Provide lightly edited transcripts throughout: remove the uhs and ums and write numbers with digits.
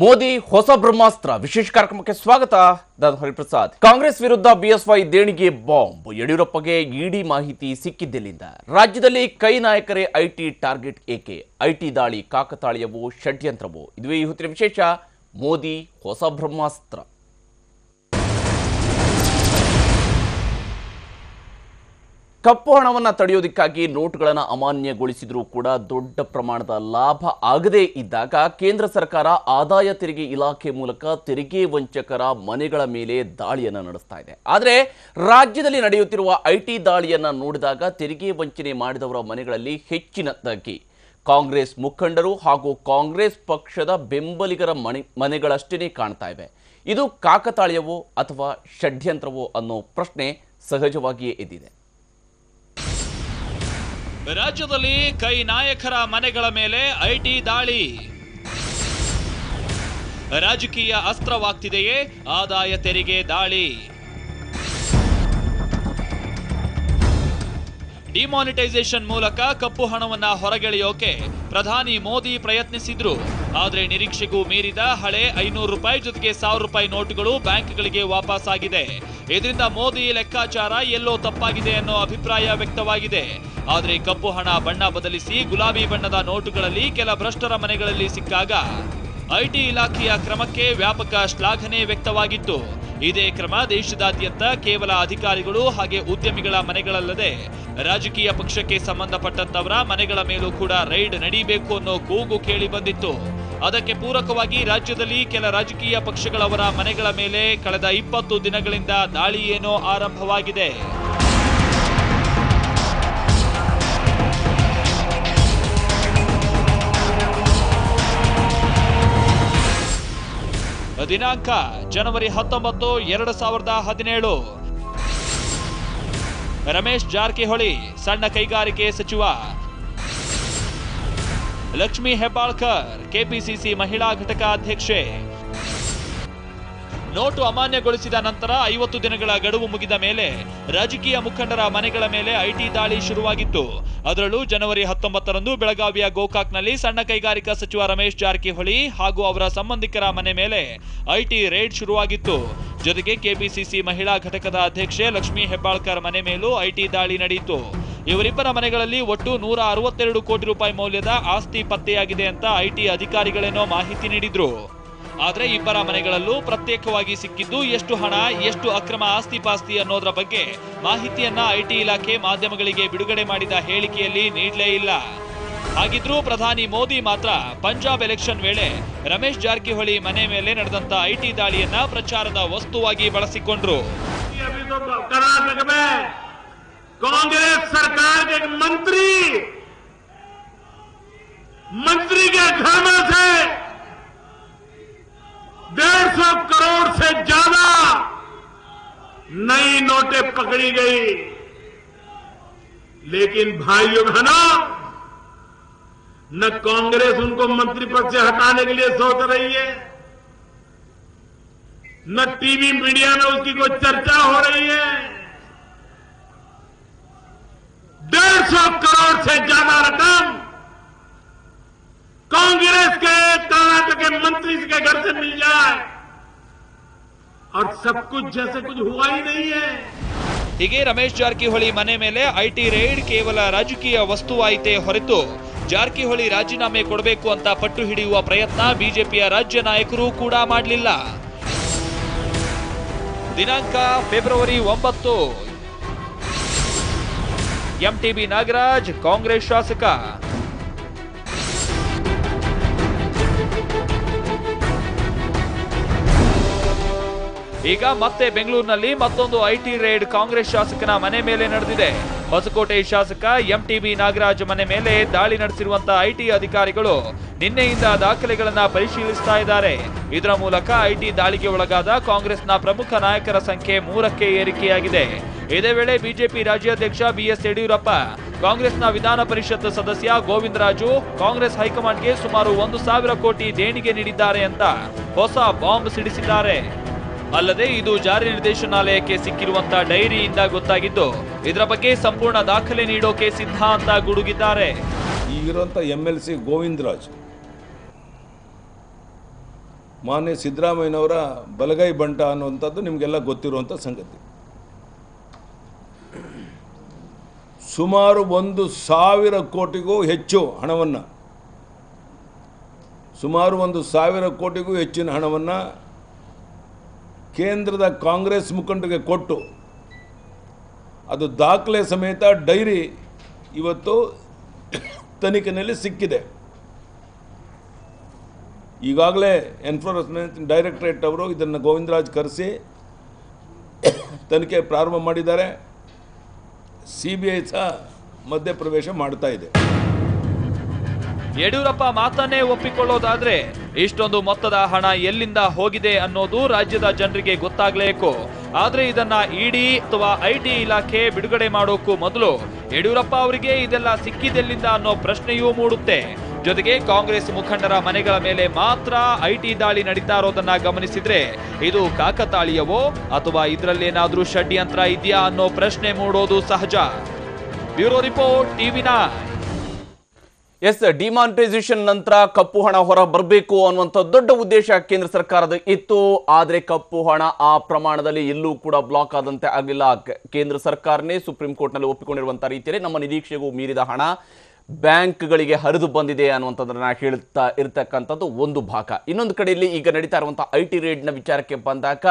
ಮೋದಿ ಹೊಸ ಬ್ರಹ್ಮಾಸ್ತ್ರ ವಿಶೇಷ ಕಾರ್ಯಕ್ರಮಕ್ಕೆ ಸ್ವಾಗತ. ನಾನು ಹರಿಪ್ರಸಾದ್. ಕಾಂಗ್ರೆಸ್ ವಿರುದ್ಧ ಬಿಎಸ್ವೈ ದೇಣಿಗೆ ಬಾಂಬ್. ಯಡಿಯೂರಪ್ಪಗೆ ಇಡಿ ಮಾಹಿತಿ ಸಿಕ್ಕಿದ್ದೆಲ್ಲಿಂದ? ರಾಜ್ಯದಲ್ಲಿ ಕೈ ನಾಯಕರೇ ಐಟಿ ಟಾರ್ಗೆಟ್ ಏಕೆ? ಐಟಿ ದಾಳಿ ಕಾಕತಾಳೀಯವೋ ಷಡ್ಯಂತ್ರವೋ? ಇದುವೇ ಈ ಹೊತ್ತಿನ ವಿಶೇಷ. ಮೋದಿ ಹೊಸ ಬ್ರಹ್ಮಾಸ್ತ್ರ. ಕಪ್ಪು ಹಣವನ್ನು ತಡೆಯೋದಕ್ಕಾಗಿ ನೋಟ್ಗಳನ್ನು ಅಮಾನ್ಯಗೊಳಿಸಿದರೂ ಕೂಡ ದೊಡ್ಡ ಪ್ರಮಾಣದ ಲಾಭ ಆಗದೇ ಇದ್ದಾಗ ಕೇಂದ್ರ ಸರ್ಕಾರ ಆದಾಯ ತೆರಿಗೆ ಇಲಾಖೆ ಮೂಲಕ ತೆರಿಗೆ ವಂಚಕರ ಮನೆಗಳ ಮೇಲೆ ದಾಳಿಯನ್ನು ನಡೆಸ್ತಾ ಇದೆ. ಆದರೆ ರಾಜ್ಯದಲ್ಲಿ ನಡೆಯುತ್ತಿರುವ ಐಟಿ ದಾಳಿಯನ್ನು ನೋಡಿದಾಗ ತೆರಿಗೆ ವಂಚನೆ ಮಾಡಿದವರ ಮನೆಗಳಲ್ಲಿ ಹೆಚ್ಚಿನದಾಗಿ ಕಾಂಗ್ರೆಸ್ ಮುಖಂಡರು ಹಾಗೂ ಕಾಂಗ್ರೆಸ್ ಪಕ್ಷದ ಬೆಂಬಲಿಗರ ಮನೆಗಳಷ್ಟೇ ಕಾಣ್ತಾ ಇವೆ. ಇದು ಕಾಕತಾಳೀಯವೋ ಅಥವಾ ಷಡ್ಯಂತ್ರವೋ ಅನ್ನೋ ಪ್ರಶ್ನೆ ಸಹಜವಾಗಿಯೇ ಎದ್ದಿದೆ. ರಾಜ್ಯದಲ್ಲಿ ಕೈ ನಾಯಕರ ಮನೆಗಳ ಮೇಲೆ ಐಟಿ ದಾಳಿ ರಾಜಕೀಯ ಅಸ್ತ್ರವಾಗ್ತಿದೆಯೇ ಆದಾಯ ತೆರಿಗೆ ದಾಳಿ? ಡಿಮಾನಿಟೈಸೇಷನ್ ಮೂಲಕ ಕಪ್ಪು ಹಣವನ್ನ ಹೊರಗೆಳೆಯೋಕೆ ಪ್ರಧಾನಿ ಮೋದಿ ಪ್ರಯತ್ನಿಸಿದ್ರು. ಆದ್ರೆ ನಿರೀಕ್ಷೆಗೂ ಮೀರಿದ ಹಳೆ 500 ರೂಪಾಯಿ ಜೊತೆಗೆ 1000 ರೂಪಾಯಿ ನೋಟುಗಳು ಬ್ಯಾಂಕ್ಗಳಿಗೆ ವಾಪಸ್ ಆಗಿದೆ. ಇದರಿಂದ ಮೋದಿ ಲೆಕ್ಕಾಚಾರ ಎಲ್ಲೋ ತಪ್ಪಾಗಿದೆ ಅನ್ನೋ ಅಭಿಪ್ರಾಯ ವ್ಯಕ್ತವಾಗಿದೆ. ಆದ್ರೆ ಕಪ್ಪು ಹಣ ಬಣ್ಣ ಬದಲಿಸಿ ಗುಲಾಬಿ ಬಣ್ಣದ ನೋಟುಗಳಲ್ಲಿ ಕೆಲ ಭ್ರಷ್ಟರ ಮನೆಗಳಲ್ಲಿ ಸಿಕ್ಕಾಗ ಐಟಿ ಇಲಾಖೆಯ ಕ್ರಮಕ್ಕೆ ವ್ಯಾಪಕ ಶ್ಲಾಘನೆ ವ್ಯಕ್ತವಾಗಿತ್ತು. ಇದೇ ಕ್ರಮ ದೇಶದಾದ್ಯಂತ ಕೇವಲ ಅಧಿಕಾರಿಗಳು ಹಾಗೆ ಉದ್ಯಮಿಗಳ ಮನೆಗಳಲ್ಲದೆ ರಾಜಕೀಯ ಪಕ್ಷಕ್ಕೆ ಸಂಬಂಧಪಟ್ಟಂತವರ ಮನೆಗಳ ಮೇಲೂ ಕೂಡ ರೈಡ್ ನಡೀಬೇಕು ಅನ್ನೋ ಕೂಗು ಕೇಳಿ ಬಂದಿತ್ತು. ಅದಕ್ಕೆ ಪೂರಕವಾಗಿ ರಾಜ್ಯದಲ್ಲಿ ಕೆಲ ರಾಜಕೀಯ ಪಕ್ಷಗಳವರ ಮನೆಗಳ ಮೇಲೆ ಕಳೆದ 20 ದಿನಗಳಿಂದ ದಾಳಿ ಏನೋ ಆರಂಭವಾಗಿದೆ. ದಿನಾಂಕ ಜನವರಿ 19, 2017. ರಮೇಶ್ ಜಾರಕಿಹೊಳಿ ಸಣ್ಣ ಕೈಗಾರಿಕೆ ಸಚಿವ, ಲಕ್ಷ್ಮೀ ಹೆಬ್ಬಾಳ್ಕರ್ ಕೆಪಿಸಿಸಿ ಮಹಿಳಾ ಘಟಕ ಅಧ್ಯಕ್ಷೆ. ನೋಟು ಅಮಾನ್ಯಗೊಳಿಸಿದ ನಂತರ 50 ದಿನಗಳ ಗಡುವು ಮುಗಿದ ಮೇಲೆ ರಾಜಕೀಯ ಮುಖಂಡರ ಮನೆಗಳ ಮೇಲೆ ಐಟಿ ದಾಳಿ ಶುರುವಾಗಿತ್ತು. ಅದರಲ್ಲೂ ಜನವರಿ 19ರಂದು ಬೆಳಗಾವಿಯ ಗೋಕಾಕ್ನಲ್ಲಿ ಸಣ್ಣ ಕೈಗಾರಿಕಾ ಸಚಿವ ರಮೇಶ್ ಜಾರಕಿಹೊಳಿ ಹಾಗೂ ಅವರ ಸಂಬಂಧಿಕರ ಮನೆ ಮೇಲೆ ಐಟಿ ರೇಡ್ ಶುರುವಾಗಿತ್ತು. ಜೊತೆಗೆ ಕೆಪಿಸಿಸಿ ಮಹಿಳಾ ಘಟಕದ ಅಧ್ಯಕ್ಷೆ ಲಕ್ಷ್ಮೀ ಹೆಬ್ಬಾಳ್ಕರ್ ಮನೆ ಮೇಲೂ ಐಟಿ ದಾಳಿ ನಡೆಯಿತು. ಇವರಿಬ್ಬರ ಮನೆಗಳಲ್ಲಿ ಒಟ್ಟು 162 ಕೋಟಿ ರೂಪಾಯಿ ಮೌಲ್ಯದ ಆಸ್ತಿ ಪತ್ತೆಯಾಗಿದೆ ಅಂತ ಐಟಿ ಅಧಿಕಾರಿಗಳೇನೋ ಮಾಹಿತಿ ನೀಡಿದ್ರು. ಆದ್ರೆ ಇಬ್ಬರ ಮನೆಗಳಲ್ಲೂ ಪ್ರತ್ಯೇಕವಾಗಿ ಸಿಕ್ಕಿದ್ದು ಎಷ್ಟು ಹಣ, ಎಷ್ಟು ಅಕ್ರಮ ಆಸ್ತಿ ಪಾಸ್ತಿ ಅನ್ನೋದರ ಬಗ್ಗೆ ಮಾಹಿತಿಯನ್ನ ಐಟಿ ಇಲಾಖೆ ಮಾಧ್ಯಮಗಳಿಗೆ ಬಿಡುಗಡೆ ಮಾಡಿದ ಹೇಳಿಕೆಯಲ್ಲಿ ನೀಡಲೇ ಇಲ್ಲ. ಹಾಗಿದ್ರೂ ಪ್ರಧಾನಿ ಮೋದಿ ಮಾತ್ರ ಪಂಜಾಬ್ ಎಲೆಕ್ಷನ್ ವೇಳೆ ರಮೇಶ್ ಜಾರಕಿಹೊಳಿ ಮನೆ ಮೇಲೆ ನಡೆದಂತ ಐಟಿ ದಾಳಿಯನ್ನ ಪ್ರಚಾರದ ವಸ್ತುವಾಗಿ ಬಳಸಿಕೊಂಡ್ರು. ಕಾಂಗ್ರೆಸ್ ಸರ್ಕಾರ मंत्री के घर में से 150 करोड़ से ज्यादा नई नोटें पकड़ी गई. लेकिन भाइयों बहनों, न कांग्रेस उनको मंत्री पद से हटाने के लिए सोच रही है, न टीवी मीडिया में उसकी कोई चर्चा हो रही है. 150 करोड़ से ज्यादा रकम कांग्रेस के कर्नाटक के मंत्री के घर से मिल जाए और सब कुछ जैसे कुछ हुआ ही नहीं है. ಹೀಗೆ ರಮೇಶ್ ಜಾರಕಿಹೊಳಿ ಮನೆ ಮೇಲೆ ಐಟಿ ರೇಡ್ ಕೇವಲ ರಾಜಕೀಯ ವಸ್ತುವಾಯಿತೇ ಹೊರತು ಜಾರಕಿಹೊಳಿ ರಾಜೀನಾಮೆ ಕೊಡಬೇಕು ಅಂತ ಪಟ್ಟು ಹಿಡಿಯುವ ಪ್ರಯತ್ನ ಬಿಜೆಪಿಯ ರಾಜ್ಯ ನಾಯಕರು ಕೂಡ ಮಾಡಲಿಲ್ಲ. ದಿನಾಂಕ ಫೆಬ್ರವರಿ 9. ಎಂಟಿಬಿ ನಾಗರಾಜ್ ಕಾಂಗ್ರೆಸ್ ಶಾಸಕ. ಈಗ ಮತ್ತೆ ಬೆಂಗಳೂರಿನಲ್ಲಿ ಮತ್ತೊಂದು ಐಟಿ ರೇಡ್ ಕಾಂಗ್ರೆಸ್ ಶಾಸಕನ ಮನೆ ಮೇಲೆ ನಡೆದಿದೆ. ಹೊಸಕೋಟೆ ಶಾಸಕ ಎಂಟಿಬಿ ನಾಗರಾಜ್ ಮನೆ ಮೇಲೆ ದಾಳಿ ನಡೆಸಿರುವಂತಹ ಐಟಿ ಅಧಿಕಾರಿಗಳು ನಿನ್ನೆಯಿಂದ ದಾಖಲೆಗಳನ್ನ ಪರಿಶೀಲಿಸ್ತಾ ಇದ್ದಾರೆ. ಇದರ ಮೂಲಕ ಐಟಿ ದಾಳಿಗೆ ಒಳಗಾದ ಕಾಂಗ್ರೆಸ್ನ ಪ್ರಮುಖ ನಾಯಕರ ಸಂಖ್ಯೆ 3ಕ್ಕೆ ಏರಿಕೆಯಾಗಿದೆ. ಇದೇ ವೇಳೆ ಬಿಜೆಪಿ ರಾಜ್ಯಾಧ್ಯಕ್ಷ ಬಿಎಸ್ ಯಡಿಯೂರಪ್ಪ, ಕಾಂಗ್ರೆಸ್ನ ವಿಧಾನ ಪರಿಷತ್ ಸದಸ್ಯ ಗೋವಿಂದರಾಜು ಕಾಂಗ್ರೆಸ್ ಹೈಕಮಾಂಡ್ಗೆ ಸುಮಾರು 1,000 ಕೋಟಿ ದೇಣಿಗೆ ನೀಡಿದ್ದಾರೆ ಅಂತ ಹೊಸ ಬಾಂಬ್ ಸಿಡಿಸಿದ್ದಾರೆ. ಅಲ್ಲದೆ ಇದು ಜಾರಿ ನಿರ್ದೇಶನಾಲಯಕ್ಕೆ ಸಿಕ್ಕಿರುವಂತಹ ಡೈರಿಯಿಂದ ಗೊತ್ತಾಗಿದ್ದು ಇದರ ಬಗ್ಗೆ ಸಂಪೂರ್ಣ ದಾಖಲೆ ನೀಡೋಕೆ ಸಿದ್ಧ ಅಂತ ಗುಡುಗಿದ್ದಾರೆ. ಈಗಿರುವಂತ MLC ಗೋವಿಂದರಾಜ್ ಮಾನ್ಯ ಸಿದ್ದರಾಮಯ್ಯನವರ ಬಲಗೈ ಬಂಟ ಅನ್ನುವಂಥದ್ದು ನಿಮಗೆಲ್ಲ ಗೊತ್ತಿರುವಂಥ ಸಂಗತಿ. ಸುಮಾರು 1,000 ಕೋಟಿಗೂ ಹೆಚ್ಚು ಹಣವನ್ನು, ಸುಮಾರು 1,000 ಕೋಟಿಗೂ ಹೆಚ್ಚಿನ ಹಣವನ್ನು ಕೇಂದ್ರದ ಕಾಂಗ್ರೆಸ್ ಮುಖಂಡರಿಗೆ ಕೊಟ್ಟು, ಅದು ದಾಖಲೆ ಸಮೇತ ಡೈರಿ ಇವತ್ತು ತನಿಖೆಯಲ್ಲಿ ಸಿಕ್ಕಿದೆ. ಈಗಾಗಲೇ ಎನ್ಫೋರ್ಸ್ಮೆಂಟ್ ಡೈರೆಕ್ಟರೇಟ್ ಅವರು ಇದನ್ನು ಗೋವಿಂದರಾಜ್ ಕರೆಸಿ ತನಿಖೆ ಪ್ರಾರಂಭ ಮಾಡಿದ್ದಾರೆ. CBI ಸಹ ಮಧ್ಯಪ್ರವೇಶ ಮಾಡ್ತಾ ಇದೆ. ಯಡಿಯೂರಪ್ಪ ಮಾತನ್ನೇ ಒಪ್ಪಿಕೊಳ್ಳೋದಾದ್ರೆ ಇಷ್ಟೊಂದು ಮೊತ್ತದ ಹಣ ಎಲ್ಲಿಂದ ಹೋಗಿದೆ ಅನ್ನೋದು ರಾಜ್ಯದ ಜನರಿಗೆ ಗೊತ್ತಾಗ್ಲೇಕು. ಆದ್ರೆ ಇದನ್ನ ಇಡಿ ಅಥವಾ IT ಇಲಾಖೆ ಬಿಡುಗಡೆ ಮಾಡೋಕ್ಕೂ ಮೊದಲು ಯಡಿಯೂರಪ್ಪ ಅವರಿಗೆ ಇದೆಲ್ಲ ಸಿಕ್ಕಿದೆಲ್ಲಿಂದ ಅನ್ನೋ ಪ್ರಶ್ನೆಯೂ ಮೂಡುತ್ತೆ. ಜೊತೆಗೆ ಕಾಂಗ್ರೆಸ್ ಮುಖಂಡರ ಮನೆಗಳ ಮೇಲೆ ಮಾತ್ರ IT ದಾಳಿ ನಡೀತಾ ಇರೋದನ್ನ ಗಮನಿಸಿದ್ರೆ ಇದು ಕಾಕತಾಳೀಯವೋ ಅಥವಾ ಇದರಲ್ಲೇನಾದ್ರೂ ಷಡ್ಯಂತ್ರ ಇದೆಯಾ ಅನ್ನೋ ಪ್ರಶ್ನೆ ಮೂಡೋದು ಸಹಜ. Bureau report, TV9. S, demonetisation ನಂತರ ಕಪ್ಪು ಹಣ ಹೊರ ಬರಬೇಕು ಅನ್ನುವಂಥ ದೊಡ್ಡ ಉದ್ದೇಶ ಕೇಂದ್ರ ಸರ್ಕಾರದ ಇತ್ತು. ಆದರೆ ಕಪ್ಪು ಹಣ ಆ ಪ್ರಮಾಣದಲ್ಲಿ ಎಲ್ಲೂ ಕೂಡ ಬ್ಲಾಕ್ ಆದಂತೆ ಆಗಲಿಲ್ಲ. ಕೇಂದ್ರ ಸರ್ಕಾರನೇ ಸುಪ್ರೀಂ ಕೋರ್ಟ್ನಲ್ಲಿ ಒಪ್ಪಿಕೊಂಡಿರುವಂಥ ರೀತಿಯಲ್ಲಿ ನಮ್ಮ ನಿರೀಕ್ಷೆಗೂ ಮೀರಿದ ಹಣ ಬ್ಯಾಂಕ್ಗಳಿಗೆ ಹರಿದು ಬಂದಿದೆ ಅನ್ನುವಂಥದ್ದನ್ನ ಹೇಳ್ತಾ ಇರತಕ್ಕಂಥದ್ದು ಒಂದು ಭಾಗ. ಇನ್ನೊಂದು ಕಡೆಯಲ್ಲಿ ಈಗ ನಡೀತಾ ಇರುವಂಥ IT ರೇಡ್ನ ವಿಚಾರಕ್ಕೆ ಬಂದಾಗ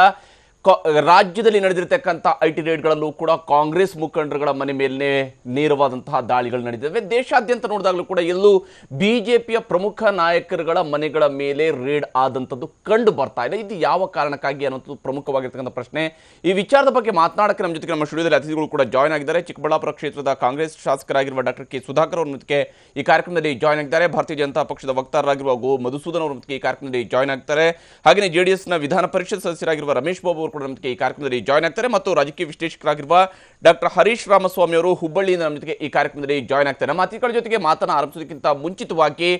ರಾಜ್ಯದಲ್ಲಿ ನಡೆದಿರತಕ್ಕಂಥ IT ರೇಡ್ಗಳಲ್ಲೂ ಕೂಡ ಕಾಂಗ್ರೆಸ್ ಮುಖಂಡರುಗಳ ಮನೆ ಮೇಲೆ ನೇರವಾದಂತಹ ದಾಳಿಗಳು ನಡೆದಿವೆ. ದೇಶಾದ್ಯಂತ ನೋಡಿದಾಗಲೂ ಕೂಡ ಎಲ್ಲೂ BJPಯ ಪ್ರಮುಖ ನಾಯಕರುಗಳ ಮನೆಗಳ ಮೇಲೆ ರೇಡ್ ಆದಂಥದ್ದು ಕಂಡು ಬರ್ತಾ ಇದೆ. ಇದು ಯಾವ ಕಾರಣಕ್ಕಾಗಿ ಅನ್ನೋದು ಪ್ರಮುಖವಾಗಿರ್ತಕ್ಕಂಥ ಪ್ರಶ್ನೆ. ಈ ವಿಚಾರದ ಬಗ್ಗೆ ಮಾತನಾಡಕ್ಕೆ ನಮ್ಮ ಜೊತೆಗೆ ನಮ್ಮ ಸ್ಟುಡಿಯೋದಲ್ಲಿ ಅತಿಥಿಗಳು ಕೂಡ ಜಾಯ್ನ್ ಆಗಿದ್ದಾರೆ. ಚಿಕ್ಕಬಳ್ಳಾಪುರ ಕ್ಷೇತ್ರದ ಕಾಂಗ್ರೆಸ್ ಶಾಸಕರಾಗಿರುವ ಡಾಕ್ಟರ್ ಕೆ ಸುಧಾಕರ್ ಅವರ ಜೊತೆಗೆ ಈ ಕಾರ್ಯಕ್ರಮದಲ್ಲಿ ಜಾಯ್ನ್ ಆಗಿದ್ದಾರೆ. ಭಾರತೀಯ ಜನತಾ ಪಕ್ಷದ ವಕ್ತಾರರಾಗಿರುವ ಗೋ ಮಧುಸೂದನ್ ಅವರ ಜೊತೆಗೆ ಈ ಕಾರ್ಯಕ್ರಮದಲ್ಲಿ ಜಾಯ್ನ್ ಆಗ್ತಾರೆ. ಹಾಗೆಯೇ JDSನ ವಿಧಾನ ಪರಿಷತ್ ಸದಸ್ಯರಾಗಿರುವ ರಮೇಶ್ ಬಾಬು ಕೂಡ ನಮ್ಮ ಜೊತೆಗೆ ಈ ಕಾರ್ಯಕ್ರಮದಲ್ಲಿ ಜಾಯ್ನ್ ಆಗ್ತಾರೆ. ಮತ್ತು ರಾಜಕೀಯ ವಿಶ್ಲೇಷಕರಾಗಿರುವ ಡಾಕ್ಟರ್ ಹರೀಶ್ ರಾಮಸ್ವಾಮಿ ಅವರು ಹುಬ್ಬಳ್ಳಿಯಿಂದ ನಮ್ಮ ಜೊತೆಗೆ ಈ ಕಾರ್ಯಕ್ರಮದಲ್ಲಿ ಜಾಯ್ನ್ ಆಗ್ತಾರೆ. ನಮ್ಮ ಅತಿಥಿಗಳ ಜೊತೆಗೆ ಮಾತನ್ನ ಆರಂಭಿಸೋದಕ್ಕಿಂತ ಮುಂಚಿತವಾಗಿ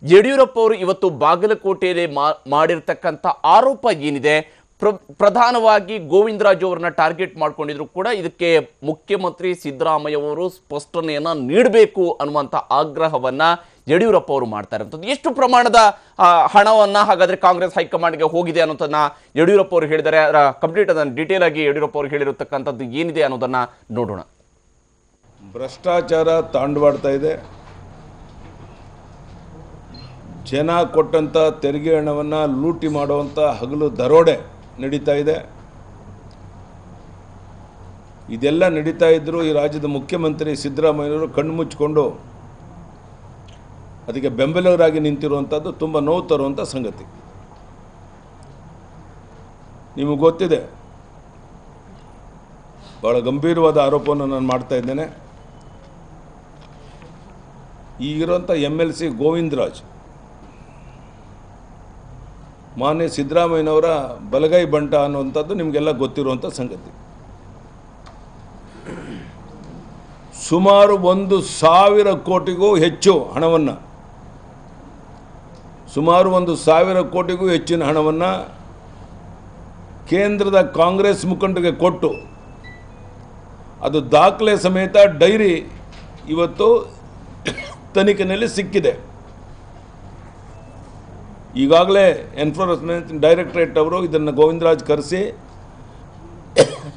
ಯಡಿಯೂರಪ್ಪ ಅವರು ಇವತ್ತು ಬಾಗಲಕೋಟೆಯಲ್ಲಿ ಮಾಡಿರ್ತಕ್ಕಂಥ ಆರೋಪ ಏನಿದೆ, ಪ್ರಧಾನವಾಗಿ ಗೋವಿಂದರಾಜು ಅವರನ್ನ ಟಾರ್ಗೆಟ್ ಮಾಡ್ಕೊಂಡಿದ್ರು ಕೂಡ ಇದಕ್ಕೆ ಮುಖ್ಯಮಂತ್ರಿ ಸಿದ್ದರಾಮಯ್ಯ ಅವರು ಸ್ಪಷ್ಟನೆಯನ್ನ ನೀಡಬೇಕು ಅನ್ನುವಂಥ ಆಗ್ರಹವನ್ನ ಯಡಿಯೂರಪ್ಪ ಅವರು ಮಾಡ್ತಾ ಇರುವಂಥದ್ದು. ಎಷ್ಟು ಪ್ರಮಾಣದ ಹಣವನ್ನ ಹಾಗಾದ್ರೆ ಕಾಂಗ್ರೆಸ್ ಹೈಕಮಾಂಡ್ಗೆ ಹೋಗಿದೆ ಅನ್ನೋದನ್ನ ಯಡಿಯೂರಪ್ಪ ಅವರು ಹೇಳಿದ್ದಾರೆ. ಅದರ ಕಂಪ್ಲೀಟ್ ಅದನ್ನು ಡೀಟೇಲ್ ಆಗಿ ಯಡಿಯೂರಪ್ಪ ಅವರು ಹೇಳಿರತಕ್ಕಂಥದ್ದು ಏನಿದೆ ಅನ್ನೋದನ್ನ ನೋಡೋಣ. ಭ್ರಷ್ಟಾಚಾರ ತಾಂಡವಾಡ್ತಾ ಇದೆ. ಜನ ಕೊಟ್ಟಂಥ ತೆರಿಗೆ ಹಣವನ್ನು ಲೂಟಿ ಮಾಡುವಂಥ ಹಗಲು ದರೋಡೆ ನಡೀತಾ ಇದೆ. ಇದೆಲ್ಲ ನಡೀತಾ ಇದ್ದರೂ ಈ ರಾಜ್ಯದ ಮುಖ್ಯಮಂತ್ರಿ ಸಿದ್ದರಾಮಯ್ಯನವರು ಕಣ್ಣು ಮುಚ್ಚಿಕೊಂಡು ಅದಕ್ಕೆ ಬೆಂಬಲಿಗರಾಗಿ ನಿಂತಿರುವಂಥದ್ದು ತುಂಬ ನೋವು ತರುವಂಥ ಸಂಗತಿ. ನಿಮಗೆ ಗೊತ್ತಿದೆ, ಭಾಳ ಗಂಭೀರವಾದ ಆರೋಪವನ್ನು ನಾನು ಮಾಡ್ತಾ ಇದ್ದೇನೆ. ಈಗಿರುವಂಥ MLC ಗೋವಿಂದರಾಜ್ ಮಾನ್ಯ ಸಿದ್ದರಾಮಯ್ಯನವರ ಬಲಗೈ ಬಂಟ ಅನ್ನುವಂಥದ್ದು ನಿಮಗೆಲ್ಲ ಗೊತ್ತಿರುವಂಥ ಸಂಗತಿ. ಸುಮಾರು 1,000 ಕೋಟಿಗೂ ಹೆಚ್ಚು ಹಣವನ್ನು, ಸುಮಾರು 1,000 ಕೋಟಿಗೂ ಹೆಚ್ಚಿನ ಹಣವನ್ನು ಕೇಂದ್ರದ ಕಾಂಗ್ರೆಸ್ ಮುಖಂಡರಿಗೆ ಕೊಟ್ಟು, ಅದು ದಾಖಲೆ ಸಮೇತ ಡೈರಿ ಇವತ್ತು ತನಿಖೆಯಲ್ಲಿ ಸಿಕ್ಕಿದೆ. ಈಗಾಗಲೇ ಎನ್ಫೋರ್ಸ್ಮೆಂಟ್ ಡೈರೆಕ್ಟರೇಟ್ ಅವರು ಇದನ್ನು ಗೋವಿಂದರಾಜ್ ಕರೆಸಿ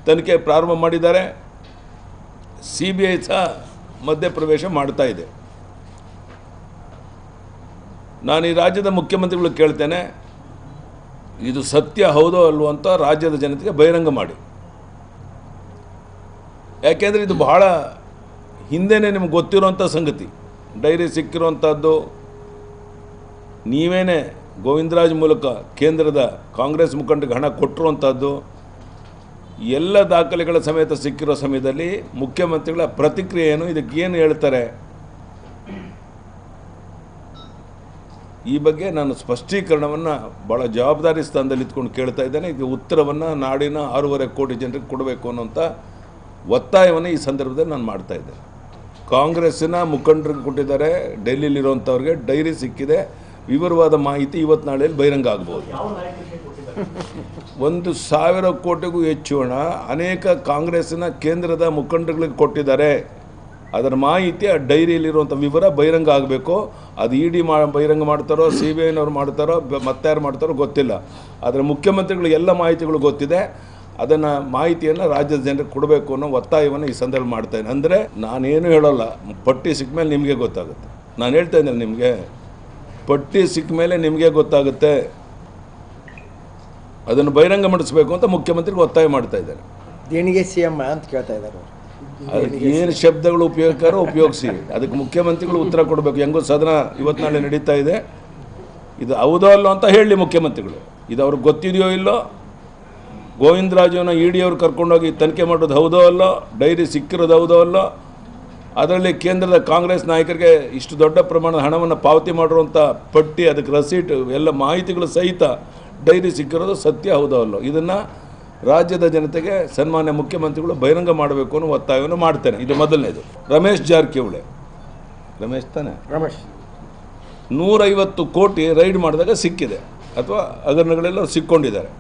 ತನಿಖೆ ಪ್ರಾರಂಭ ಮಾಡಿದ್ದಾರೆ. CBI ಸಹ ಮಧ್ಯಪ್ರವೇಶ ಮಾಡ್ತಾ ಇದೆ. ನಾನು ಈ ರಾಜ್ಯದ ಮುಖ್ಯಮಂತ್ರಿಗಳು ಕೇಳ್ತೇನೆ, ಇದು ಸತ್ಯ ಹೌದೋ ಅಲ್ವೋ ಅಂತ ರಾಜ್ಯದ ಜನತೆಗೆ ಬಹಿರಂಗ ಮಾಡಿ. ಯಾಕೆಂದರೆ ಇದು ಬಹಳ ಹಿಂದೆನೇ ನಿಮ್ಗೆ ಗೊತ್ತಿರುವಂಥ ಸಂಗತಿ. ಡೈರಿ ಸಿಕ್ಕಿರುವಂಥದ್ದು ನೀವೇನೇ ಗೋವಿಂದರಾಜ್ ಮೂಲಕ ಕೇಂದ್ರದ ಕಾಂಗ್ರೆಸ್ ಮುಖಂಡರಿಗೆ ಹಣ ಕೊಟ್ಟಿರುವಂಥದ್ದು ಎಲ್ಲ ದಾಖಲೆಗಳ ಸಮೇತ ಸಿಕ್ಕಿರೋ ಸಮಯದಲ್ಲಿ ಮುಖ್ಯಮಂತ್ರಿಗಳ ಪ್ರತಿಕ್ರಿಯೆ ಏನು, ಇದಕ್ಕೆ ಏನು ಹೇಳ್ತಾರೆ, ಈ ಬಗ್ಗೆ ನಾನು ಸ್ಪಷ್ಟೀಕರಣವನ್ನು ಭಾಳ ಜವಾಬ್ದಾರಿ ಸ್ಥಾನದಲ್ಲಿ ಇಟ್ಕೊಂಡು ಕೇಳ್ತಾ ಇದ್ದೇನೆ. ಇದಕ್ಕೆ ಉತ್ತರವನ್ನು ನಾಡಿನ 6.5 ಕೋಟಿ ಜನರಿಗೆ ಕೊಡಬೇಕು ಅನ್ನೋಂಥ ಒತ್ತಾಯವನ್ನು ಈ ಸಂದರ್ಭದಲ್ಲಿ ನಾನು ಮಾಡ್ತಾ ಇದ್ದೇನೆ. ಕಾಂಗ್ರೆಸ್ಸಿನ ಮುಖಂಡರಿಗೆ ಕೊಟ್ಟಿದ್ದಾರೆ, ಡೆಲ್ಲಿಲಿರುವಂಥವ್ರಿಗೆ ಡೈರಿ ಸಿಕ್ಕಿದೆ. ವಿವರವಾದ ಮಾಹಿತಿ ಇವತ್ತು ನಾಳೆಯಲ್ಲಿ ಬಹಿರಂಗ ಆಗ್ಬೋದು. 1,000 ಕೋಟಿಗೂ ಹೆಚ್ಚು ಹಣ ಅನೇಕ ಕಾಂಗ್ರೆಸ್ಸಿನ ಕೇಂದ್ರದ ಮುಖಂಡರುಗಳಿಗೆ ಕೊಟ್ಟಿದ್ದಾರೆ. ಅದರ ಮಾಹಿತಿ ಆ ಡೈರಿಯಲ್ಲಿರುವಂಥ ವಿವರ ಬಹಿರಂಗ ಆಗಬೇಕು. ಅದು ಇಡಿ ಬಹಿರಂಗ ಮಾಡ್ತಾರೋ, CBIನವ್ರು ಮಾಡ್ತಾರೋ, ಮತ್ತಾರು ಮಾಡ್ತಾರೋ ಗೊತ್ತಿಲ್ಲ. ಆದರೆ ಮುಖ್ಯಮಂತ್ರಿಗಳು ಎಲ್ಲ ಮಾಹಿತಿಗಳು ಗೊತ್ತಿದೆ. ಅದನ್ನು ಮಾಹಿತಿಯನ್ನು ರಾಜ್ಯದ ಜನರಿಗೆ ಕೊಡಬೇಕು ಅನ್ನೋ ಒತ್ತಾಯವನ್ನು ಈ ಸಂದರ್ಭ ಮಾಡ್ತಾಯಿದ್ದೀನಿ. ಅಂದರೆ ನಾನೇನು ಹೇಳೋಲ್ಲ, ಪಟ್ಟಿ ಸಿಕ್ಕ ಮೇಲೆ ನಿಮಗೆ ಗೊತ್ತಾಗುತ್ತೆ. ನಾನು ಹೇಳ್ತಾ ಇದ್ದೇನೆ, ನಿಮಗೆ ಪಟ್ಟಿ ಸಿಕ್ಕ ಮೇಲೆ ನಿಮಗೆ ಗೊತ್ತಾಗುತ್ತೆ. ಅದನ್ನು ಬಹಿರಂಗ ಮಾಡಿಸ್ಬೇಕು ಅಂತ ಮುಖ್ಯಮಂತ್ರಿಗೆ ಒತ್ತಾಯ ಮಾಡ್ತಾ ಇದ್ದಾರೆ. ದೇಣಿಗೆ CM ಅಂತ ಕೇಳ್ತಾ ಇದ್ದಾರೆ. ಅದಕ್ಕೆ ಏನು ಶಬ್ದಗಳು ಉಪಯೋಗಕಾರೋ ಉಪಯೋಗಿಸಿ, ಅದಕ್ಕೆ ಮುಖ್ಯಮಂತ್ರಿಗಳು ಉತ್ತರ ಕೊಡಬೇಕು. ಹೆಂಗೋ ಸದನ ಇವತ್ತು ನಾಳೆ ನಡೀತಾ ಇದೆ, ಇದು ಹೌದೋ ಅಲ್ಲೋ ಅಂತ ಹೇಳಿ ಮುಖ್ಯಮಂತ್ರಿಗಳು. ಇದು ಅವ್ರಿಗೆ ಗೊತ್ತಿದೆಯೋ ಇಲ್ಲೋ, ಗೋವಿಂದರಾಜುನ ಇಡಿಯವ್ರು ಕರ್ಕೊಂಡೋಗಿ ತನಿಖೆ ಮಾಡೋದು ಹೌದೋ ಅಲ್ಲೋ, ಡೈರಿ ಸಿಕ್ಕಿರೋದು ಹೌದೋ ಅಲ್ಲೋ, ಅದರಲ್ಲಿ ಕೇಂದ್ರದ ಕಾಂಗ್ರೆಸ್ ನಾಯಕರಿಗೆ ಇಷ್ಟು ದೊಡ್ಡ ಪ್ರಮಾಣದ ಹಣವನ್ನು ಪಾವತಿ ಮಾಡಿರುವಂಥ ಪಟ್ಟಿ, ಅದಕ್ಕೆ ರಸೀಟ್, ಎಲ್ಲ ಮಾಹಿತಿಗಳು ಸಹಿತ ಡೈರಿ ಸಿಕ್ಕಿರೋದು ಸತ್ಯ ಹೌದೋ ಅಲ್ಲೋ, ಇದನ್ನು ರಾಜ್ಯದ ಜನತೆಗೆ ಸನ್ಮಾನ್ಯ ಮುಖ್ಯಮಂತ್ರಿಗಳು ಬಹಿರಂಗ ಮಾಡಬೇಕು ಅನ್ನೋ ಒತ್ತಾಯವನ್ನು ಮಾಡ್ತೇನೆ. ಇದು ಮೊದಲನೇದು. ರಮೇಶ್ ಜಾರಕಿಹೊಳಿ, ರಮೇಶ್ ತಾನೆ, 150 ಕೋಟಿ ರೈಡ್ ಮಾಡಿದಾಗ ಸಿಕ್ಕಿದೆ, ಅಥವಾ ಹಗರಣಗಳೆಲ್ಲ ಸಿಕ್ಕೊಂಡಿದ್ದಾರೆ.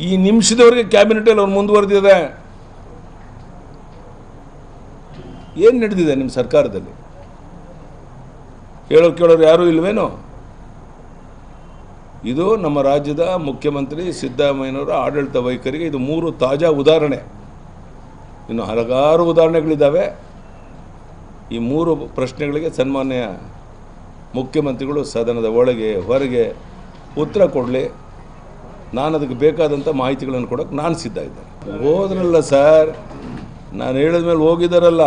ಈ ನಿಮಿಷದವರೆಗೆ ಕ್ಯಾಬಿನೆಟಲ್ಲಿ ಅವ್ರು ಮುಂದುವರೆದಿದೆ. ಏನು ನಡೆದಿದೆ ನಿಮ್ಮ ಸರ್ಕಾರದಲ್ಲಿ? ಕೇಳೋರು ಯಾರೂ ಇಲ್ವೇನೋ? ಇದು ನಮ್ಮ ರಾಜ್ಯದ ಮುಖ್ಯಮಂತ್ರಿ ಸಿದ್ದರಾಮಯ್ಯನವರ ಆಡಳಿತ ವೈಖರಿಗೆ ಇದು 3 ತಾಜಾ ಉದಾಹರಣೆ. ಇನ್ನು ಹಲವಾರು ಉದಾಹರಣೆಗಳಿದ್ದಾವೆ. ಈ 3 ಪ್ರಶ್ನೆಗಳಿಗೆ ಸನ್ಮಾನ್ಯ ಮುಖ್ಯಮಂತ್ರಿಗಳು ಸದನದ ಒಳಗೆ ಹೊರಗೆ ಉತ್ತರ ಕೊಡಲಿ. ನಾನು ಅದಕ್ಕೆ ಬೇಕಾದಂಥ ಮಾಹಿತಿಗಳನ್ನು ಕೊಡೋಕ್ಕೆ ನಾನು ಸಿದ್ಧ ಇದ್ದೇನೆ. ಹೋದ್ರಲ್ಲ ಸರ್, ನಾನು ಹೇಳಿದ ಮೇಲೆ ಹೋಗಿದ್ದಾರಲ್ಲ.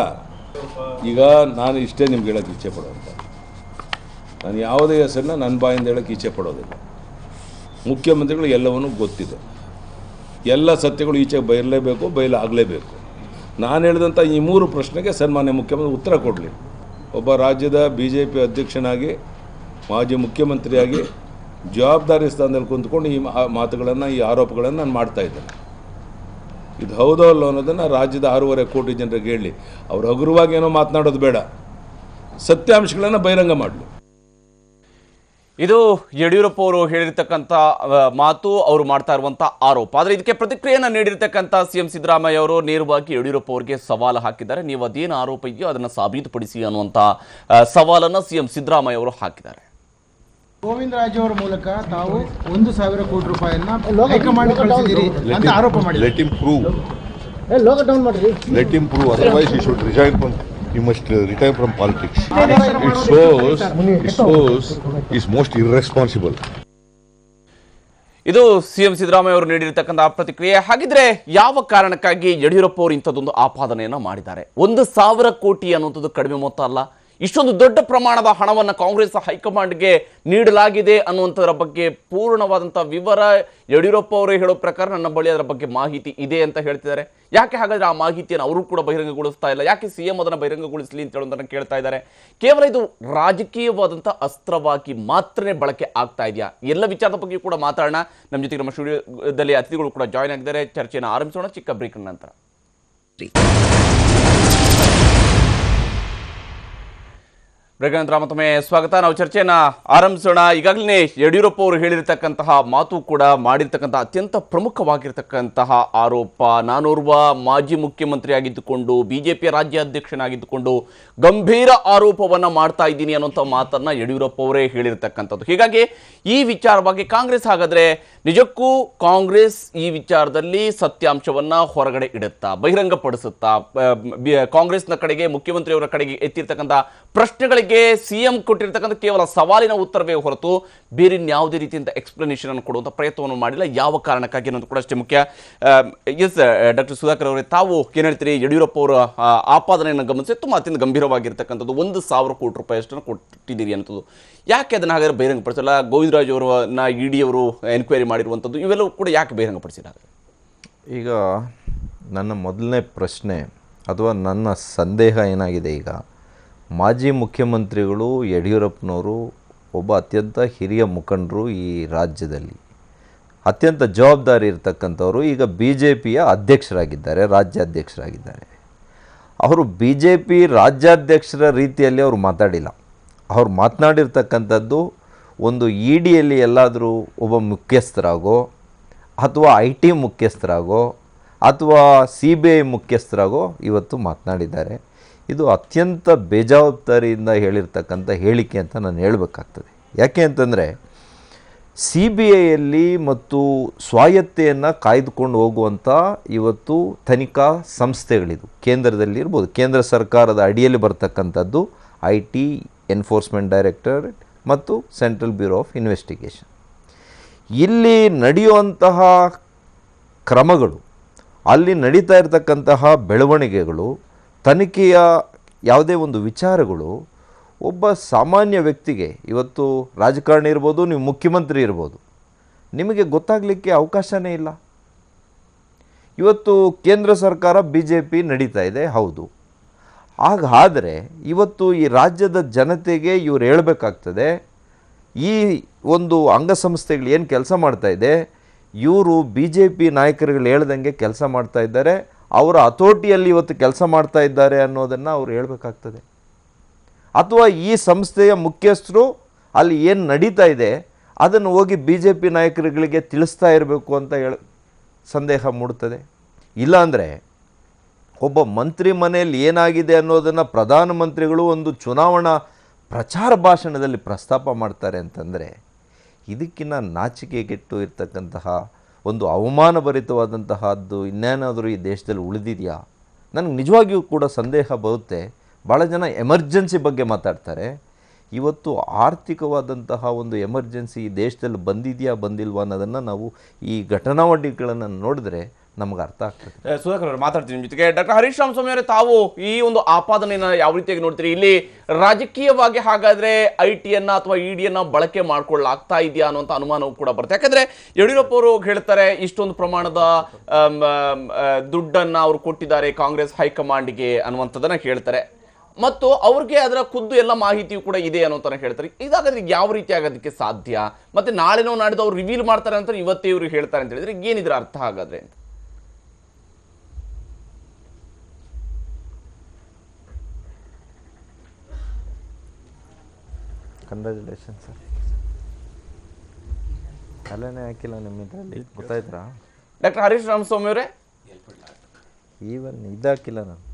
ಈಗ ನಾನು ಇಷ್ಟೇ ನಿಮ್ಗೆ ಹೇಳೋಕ್ಕೆ ಇಚ್ಛೆ ಪಡೋಂಥ, ನಾನು ಯಾವುದೇ ಹೆಸರನ್ನ ನನ್ನ ಬಾಯಿಂದ ಹೇಳೋಕ್ಕೆ ಇಚ್ಛೆ ಪಡೋದಿಲ್ಲ. ಮುಖ್ಯಮಂತ್ರಿಗಳು ಎಲ್ಲವನ್ನೂ ಗೊತ್ತಿದೆ. ಎಲ್ಲ ಸತ್ಯಗಳು ಈಚೆಗೆ ಬಯರಲೇಬೇಕು, ಬಯಲಾಗಲೇಬೇಕು. ನಾನು ಹೇಳಿದಂಥ ಈ 3 ಪ್ರಶ್ನೆಗೆ ಸನ್ಮಾನ್ಯ ಮುಖ್ಯಮಂತ್ರಿ ಉತ್ತರ ಕೊಡಲಿ. ಒಬ್ಬ ರಾಜ್ಯದ BJP ಅಧ್ಯಕ್ಷನಾಗಿ, ಮಾಜಿ ಮುಖ್ಯಮಂತ್ರಿಯಾಗಿ ಜವಾಬ್ದಾರಿ ಸ್ಥಾನದಲ್ಲಿ ಕುಂತ್ಕೊಂಡು ಈ ಮಾತುಗಳನ್ನು, ಈ ಆರೋಪಗಳನ್ನು ನಾನು ಮಾಡ್ತಾ ಇದ್ದೇನೆ. ಇದು ಹೌದೋ ಅಲ್ಲೋ ಅನ್ನೋದನ್ನು ರಾಜ್ಯದ 6.5 ಕೋಟಿ ಜನರಿಗೆ ಹೇಳಿ. ಅವರು ಹಗುರವಾಗಿ ಏನೋ ಮಾತನಾಡೋದು ಬೇಡ, ಸತ್ಯಾಂಶಗಳನ್ನು ಬಹಿರಂಗ ಮಾಡಲಿ. ಇದು ಯಡಿಯೂರಪ್ಪ ಅವರು ಹೇಳಿರ್ತಕ್ಕಂಥ ಮಾತು, ಅವರು ಮಾಡ್ತಾ ಇರುವಂಥ ಆರೋಪ. ಆದರೆ ಇದಕ್ಕೆ ಪ್ರತಿಕ್ರಿಯೆಯನ್ನು ನೀಡಿರ್ತಕ್ಕಂಥ CM ಸಿದ್ದರಾಮಯ್ಯ ಅವರು ನೇರವಾಗಿ ಯಡಿಯೂರಪ್ಪ ಅವರಿಗೆ ಸವಾಲು ಹಾಕಿದ್ದಾರೆ. ನೀವು ಅದೇನು ಆರೋಪ ಇದೆಯೋ ಅದನ್ನು ಸಾಬೀತುಪಡಿಸಿ ಅನ್ನುವಂಥ ಸವಾಲನ್ನು CM ಸಿದ್ದರಾಮಯ್ಯ ಅವರು ಹಾಕಿದ್ದಾರೆ. ಗೋವಿಂದರಾಜು ಅವರ ಮೂಲಕ ತಾವು 1,000 ಕೋಟಿ ರೂಪಾಯಿಯನ್ನ ಹೈಕಮಾಂಡ್ ಕಳಿಸಿದ್ದೀರಿ ಅಂತ ಆರೋಪ ಮಾಡಿದ್ದಾರೆ. Let him prove. Let him prove. Otherwise, he should resign from. He must retire from politics. It shows he's most irresponsible. ಇದು CM ಸಿದ್ದರಾಮಯ್ಯ ಅವರು ನೀಡಿರ್ತಕ್ಕಂಥ ಪ್ರತಿಕ್ರಿಯೆ. ಹಾಗಿದ್ರೆ ಯಾವ ಕಾರಣಕ್ಕಾಗಿ ಯಡಿಯೂರಪ್ಪ ಅವರು ಇಂಥದ್ದೊಂದು ಆಪಾದನೆಯನ್ನು ಮಾಡಿದ್ದಾರೆ? 1,000 ಕೋಟಿ ಅನ್ನುವಂಥದ್ದು ಕಡಿಮೆ ಮೊತ್ತ ಅಲ್ಲ. ಇಷ್ಟೊಂದು ದೊಡ್ಡ ಪ್ರಮಾಣದ ಹಣವನ್ನು ಕಾಂಗ್ರೆಸ್ ಹೈಕಮಾಂಡ್ಗೆ ನೀಡಲಾಗಿದೆ ಅನ್ನುವಂಥದ್ರ ಬಗ್ಗೆ ಪೂರ್ಣವಾದಂಥ ವಿವರ ಯಡಿಯೂರಪ್ಪ ಅವರು ಹೇಳೋ ಪ್ರಕಾರ ನನ್ನ ಬಳಿ ಅದರ ಬಗ್ಗೆ ಮಾಹಿತಿ ಇದೆ ಅಂತ ಹೇಳ್ತಿದ್ದಾರೆ. ಯಾಕೆ ಹಾಗಾದರೆ ಆ ಮಾಹಿತಿಯನ್ನು ಅವರು ಕೂಡ ಬಹಿರಂಗಗೊಳಿಸ್ತಾ ಇಲ್ಲ? ಯಾಕೆ CM ಅದನ್ನು ಬಹಿರಂಗಗೊಳಿಸಲಿ ಅಂತ ಹೇಳೋದನ್ನು ಕೇಳ್ತಾ ಇದ್ದಾರೆ. ಕೇವಲ ಇದು ರಾಜಕೀಯವಾದಂಥ ಅಸ್ತ್ರವಾಗಿ ಮಾತ್ರನೇ ಬಳಕೆ ಆಗ್ತಾ ಇದೆಯಾ? ಎಲ್ಲ ವಿಚಾರದ ಬಗ್ಗೆ ಕೂಡ ಮಾತಾಡೋಣ. ನಮ್ಮ ಜೊತೆಗೆ ನಮ್ಮ ಸ್ಟುಡಿಯೋದಲ್ಲಿ ಅತಿಥಿಗಳು ಕೂಡ ಜಾಯ್ನ್ ಆಗಿದ್ದಾರೆ. ಚರ್ಚೆಯನ್ನು ಆರಂಭಿಸೋಣ ಚಿಕ್ಕ ಬ್ರೇಕ್ ನಂತರ. ಬ್ರೇಕ್ ನಂತರ ಮತ್ತೊಮ್ಮೆ ಸ್ವಾಗತ. ನಾವು ಚರ್ಚೆಯನ್ನು ಆರಂಭಿಸೋಣ. ಈಗಾಗಲೇ ಯಡಿಯೂರಪ್ಪ ಅವರು ಹೇಳಿರ್ತಕ್ಕಂತಹ ಮಾತು ಕೂಡ ಮಾಡಿರ್ತಕ್ಕಂತಹ ಅತ್ಯಂತ ಪ್ರಮುಖವಾಗಿರ್ತಕ್ಕಂತಹ ಆರೋಪ. ನಾನೋರ್ವ ಮಾಜಿ ಮುಖ್ಯಮಂತ್ರಿ ಆಗಿದ್ದುಕೊಂಡು BJP ರಾಜ್ಯಾಧ್ಯಕ್ಷನಾಗಿದ್ದುಕೊಂಡು ಗಂಭೀರ ಆರೋಪವನ್ನು ಮಾಡ್ತಾ ಇದ್ದೀನಿ ಅನ್ನುವಂಥ ಮಾತನ್ನು ಯಡಿಯೂರಪ್ಪ ಅವರೇ ಹೇಳಿರ್ತಕ್ಕಂಥದ್ದು. ಹೀಗಾಗಿ ಈ ವಿಚಾರವಾಗಿ ಕಾಂಗ್ರೆಸ್ ಹಾಗಾದರೆ ನಿಜಕ್ಕೂ ಕಾಂಗ್ರೆಸ್ ಈ ವಿಚಾರದಲ್ಲಿ ಸತ್ಯಾಂಶವನ್ನು ಹೊರಗಡೆ ಇಡುತ್ತಾ, ಬಹಿರಂಗಪಡಿಸುತ್ತಾ? ಕಾಂಗ್ರೆಸ್ನ ಕಡೆಗೆ, ಮುಖ್ಯಮಂತ್ರಿಯವರ ಕಡೆಗೆ ಎತ್ತಿರ್ತಕ್ಕಂಥ ಪ್ರಶ್ನೆಗಳಿಗೆ CM ಕೊಟ್ಟಿರ್ತಕ್ಕಂಥ ಕೇವಲ ಸವಾಲಿನ ಉತ್ತರವೇ ಹೊರತು ಬೇರೆ ಯಾವುದೇ ರೀತಿಯಿಂದ ಎಕ್ಸ್ಪ್ಲನೇಷನ್ ಅನ್ನು ಕೊಡುವಂಥ ಪ್ರಯತ್ನವನ್ನು ಮಾಡಿಲ್ಲ. ಯಾವ ಕಾರಣಕ್ಕಾಗಿ ಅನ್ನೋದು ಕೂಡ ಅಷ್ಟೇ ಮುಖ್ಯ. ಎಸ್ ಡಾಕ್ಟರ್ ಸುಧಾಕರ್ ಅವರೇ, ತಾವು ಏನು ಹೇಳ್ತೀರಿ? ಯಡಿಯೂರಪ್ಪ ಅವರ ಆಪಾದನೆಯನ್ನು ಗಮನಿಸಿ ತುಂಬ ಅತ್ಯಂತ ಗಂಭೀರವಾಗಿರ್ತಕ್ಕಂಥದ್ದು. 1,000 ಕೋಟಿ ರೂಪಾಯಿ ಅಷ್ಟನ್ನು ಕೊಟ್ಟಿದ್ದೀರಿ ಅನ್ನೋದು. ಯಾಕೆ ಅದನ್ನು ಹಾಗಾದ್ರೆ ಬಹಿರಂಗಪಡಿಸಲ್ಲ? ಗೋವಿಂದರಾಜು ಅವರನ್ನ ED ಅವರು ಎನ್ಕ್ವೈರಿ ಮಾಡಿರುವಂಥದ್ದು, ಇವೆಲ್ಲವೂ ಕೂಡ ಯಾಕೆ ಬಹಿರಂಗಪಡಿಸಿಲ್ಲ? ಈಗ ನನ್ನ ಮೊದಲನೇ ಪ್ರಶ್ನೆ ಅಥವಾ ನನ್ನ ಸಂದೇಹ ಏನಾಗಿದೆ, ಈಗ ಮಾಜಿ ಮುಖ್ಯಮಂತ್ರಿಗಳು ಯಡಿಯೂರಪ್ಪನವರು ಒಬ್ಬ ಅತ್ಯಂತ ಹಿರಿಯ ಮುಖಂಡರು, ಈ ರಾಜ್ಯದಲ್ಲಿ ಅತ್ಯಂತ ಜವಾಬ್ದಾರಿ ಇರತಕ್ಕಂಥವರು. ಈಗ BJPಯ ಅಧ್ಯಕ್ಷರಾಗಿದ್ದಾರೆ, ರಾಜ್ಯಾಧ್ಯಕ್ಷರಾಗಿದ್ದಾರೆ. ಅವರು BJP ರಾಜ್ಯಾಧ್ಯಕ್ಷರ ರೀತಿಯಲ್ಲಿ ಅವರು ಮಾತಾಡಿಲ್ಲ. ಅವ್ರು ಮಾತನಾಡಿರ್ತಕ್ಕಂಥದ್ದು ಒಂದು EDಯಲ್ಲಿ ಎಲ್ಲಾದರೂ ಒಬ್ಬ ಮುಖ್ಯಸ್ಥರಾಗೋ ಅಥವಾ IT ಮುಖ್ಯಸ್ಥರಾಗೋ ಅಥವಾ CBI ಮುಖ್ಯಸ್ಥರಾಗೋ ಇವತ್ತು ಮಾತನಾಡಿದ್ದಾರೆ. ಇದು ಅತ್ಯಂತ ಬೇಜವಾಬ್ದಾರಿಯಿಂದ ಹೇಳಿರ್ತಕ್ಕಂಥ ಹೇಳಿಕೆ ಅಂತ ನಾನು ಹೇಳಬೇಕಾಗ್ತದೆ. ಯಾಕೆ ಅಂತಂದರೆ CBIಯಲ್ಲಿ ಮತ್ತು ಸ್ವಾಯತ್ತೆಯನ್ನು ಕಾಯ್ದುಕೊಂಡು ಹೋಗುವಂಥ ಇವತ್ತು ತನಿಖಾ ಸಂಸ್ಥೆಗಳಿದು ಕೇಂದ್ರದಲ್ಲಿರ್ಬೋದು. ಕೇಂದ್ರ ಸರ್ಕಾರದ ಅಡಿಯಲ್ಲಿ ಬರ್ತಕ್ಕಂಥದ್ದು IT ಎನ್ಫೋರ್ಸ್ಮೆಂಟ್ ಡೈರೆಕ್ಟರೇಟ್ ಮತ್ತು ಸೆಂಟ್ರಲ್ ಬ್ಯೂರೋ ಆಫ್ ಇನ್ವೆಸ್ಟಿಗೇಷನ್. ಇಲ್ಲಿ ನಡೆಯುವಂತಹ ಕ್ರಮಗಳು, ಅಲ್ಲಿ ನಡೀತಾ ಇರತಕ್ಕಂತಹ ಬೆಳವಣಿಗೆಗಳು, ತನಿಖೆಯ ಯಾವುದೇ ಒಂದು ವಿಚಾರಗಳು ಒಬ್ಬ ಸಾಮಾನ್ಯ ವ್ಯಕ್ತಿಗೆ, ಇವತ್ತು ರಾಜಕಾರಣಿ ಇರ್ಬೋದು, ನೀವು ಮುಖ್ಯಮಂತ್ರಿ ಇರ್ಬೋದು, ನಿಮಗೆ ಗೊತ್ತಾಗಲಿಕ್ಕೆ ಅವಕಾಶನೇ ಇಲ್ಲ. ಇವತ್ತು ಕೇಂದ್ರ ಸರ್ಕಾರ BJP ನಡೀತಾ ಇದೆ, ಹೌದು. ಹಾಗಾದರೆ ಇವತ್ತು ಈ ರಾಜ್ಯದ ಜನತೆಗೆ ಇವ್ರು ಹೇಳಬೇಕಾಗ್ತದೆ, ಈ ಒಂದು ಅಂಗಸಂಸ್ಥೆಗಳು ಏನು ಕೆಲಸ ಮಾಡ್ತಾ ಇದೆ, ಇವರು BJP ನಾಯಕರುಗಳು ಹೇಳ್ದಂಗೆ ಕೆಲಸ ಮಾಡ್ತಾ ಇದ್ದಾರೆ, ಅವರ ಹತೋಟಿಯಲ್ಲಿ ಇವತ್ತು ಕೆಲಸ ಮಾಡ್ತಾ ಇದ್ದಾರೆ ಅನ್ನೋದನ್ನು ಅವ್ರು ಹೇಳಬೇಕಾಗ್ತದೆ. ಅಥವಾ ಈ ಸಂಸ್ಥೆಯ ಮುಖ್ಯಸ್ಥರು ಅಲ್ಲಿ ಏನು ನಡೀತಾ ಇದೆ ಅದನ್ನು ಹೋಗಿ BJP ನಾಯಕರುಗಳಿಗೆ ತಿಳಿಸ್ತಾ ಇರಬೇಕು ಅಂತ ಸಂದೇಹ ಮೂಡುತ್ತದೆ. ಇಲ್ಲಾಂದರೆ ಒಬ್ಬ ಮಂತ್ರಿ ಮನೆಯಲ್ಲಿ ಏನಾಗಿದೆ ಅನ್ನೋದನ್ನು ಪ್ರಧಾನಮಂತ್ರಿಗಳು ಒಂದು ಚುನಾವಣಾ ಪ್ರಚಾರ ಭಾಷಣದಲ್ಲಿ ಪ್ರಸ್ತಾಪ ಮಾಡ್ತಾರೆ ಅಂತಂದರೆ ಇದಕ್ಕಿಂತ ನಾಚಿಕೆಗೆಟ್ಟು ಇರ್ತಕ್ಕಂತಹ ಒಂದು ಅವಮಾನಭರಿತವಾದಂತಹದ್ದು ಇನ್ನೇನಾದರೂ ಈ ದೇಶದಲ್ಲಿ ಉಳಿದಿದೆಯಾ? ನನಗೆ ನಿಜವಾಗಿಯೂ ಕೂಡ ಸಂದೇಹ ಬರುತ್ತೆ. ಭಾಳ ಜನ ಎಮರ್ಜೆನ್ಸಿ ಬಗ್ಗೆ ಮಾತಾಡ್ತಾರೆ. ಇವತ್ತು ಆರ್ಥಿಕವಾದಂತಹ ಒಂದು ಎಮರ್ಜೆನ್ಸಿ ಈ ದೇಶದಲ್ಲಿ ಬಂದಿದೆಯಾ ಬಂದಿಲ್ವಾ ಅನ್ನೋದನ್ನು ನಾವು ಈ ಘಟನಾವಳಿಗಳನ್ನು ನೋಡಿದ್ರೆ ನಮ್ಗೆ ಅರ್ಥ ಆಗ್ತದೆ. ಸುಧಾಕರ್ ಅವರು ಮಾತಾಡ್ತೀನಿ ನಿಮ್ಮ ಜೊತೆಗೆ. ಡಾಕ್ಟರ್ ಹರೀಶ್ ರಾಮಸ್ವಾಮಿ ಅವರೇ, ತಾವು ಈ ಒಂದು ಆಪಾದನೆಯನ್ನು ಯಾವ ರೀತಿಯಾಗಿ ನೋಡ್ತೀರಿ? ಇಲ್ಲಿ ರಾಜಕೀಯವಾಗಿ ಹಾಗಾದ್ರೆ IT-ಯನ್ನು ಅಥವಾ ED-ಯನ್ನು ಬಳಕೆ ಮಾಡ್ಕೊಳ್ಳಾಗ್ತಾ ಇದೆಯಾ ಅನ್ನುವಂಥ ಅನುಮಾನವೂ ಕೂಡ ಬರುತ್ತೆ. ಯಾಕಂದ್ರೆ ಯಡಿಯೂರಪ್ಪ ಅವರು ಹೇಳ್ತಾರೆ ಇಷ್ಟೊಂದು ಪ್ರಮಾಣದ ದುಡ್ಡನ್ನು ಅವರು ಕೊಟ್ಟಿದ್ದಾರೆ ಕಾಂಗ್ರೆಸ್ ಹೈಕಮಾಂಡ್ಗೆ ಅನ್ನುವಂಥದ್ದನ್ನು ಹೇಳ್ತಾರೆ, ಮತ್ತು ಅವ್ರಿಗೆ ಅದರ ಖುದ್ದು ಎಲ್ಲ ಮಾಹಿತಿಯೂ ಕೂಡ ಇದೆ ಅನ್ನೋಂತ ಹೇಳ್ತಾರೆ. ಇದಾಗಾದ್ರೆ ಯಾವ ರೀತಿ ಆಗೋದಕ್ಕೆ ಸಾಧ್ಯ? ಮತ್ತೆ ನಾಳೆನೋ ನಾಡಿದ್ದು ಅವ್ರು ರಿವೀಲ್ ಮಾಡ್ತಾರೆ ಅಂತ ಇವತ್ತೇ ಇವರು ಹೇಳ್ತಾರೆ ಅಂತ ಹೇಳಿದ್ರೆ ಏನಿದ್ರ ಅರ್ಥ ಹಾಗಾದ್ರೆ ಅಂತ? Congratulation sir. ಅಲ್ಲೇ ಹಾಕಿಲ್ಲ ನಿಮ್ಮ ಇದರಲ್ಲಿ, ಗೊತ್ತಾಯ್ತಾ? ಡಾಕ್ಟರ್ ಹರೀಶ್ ರಾಮಸ್ವಾಮಿ ಅವರೇ, ಈವನ್ ಇದಾಕಿಲ್ಲ ನಾನು.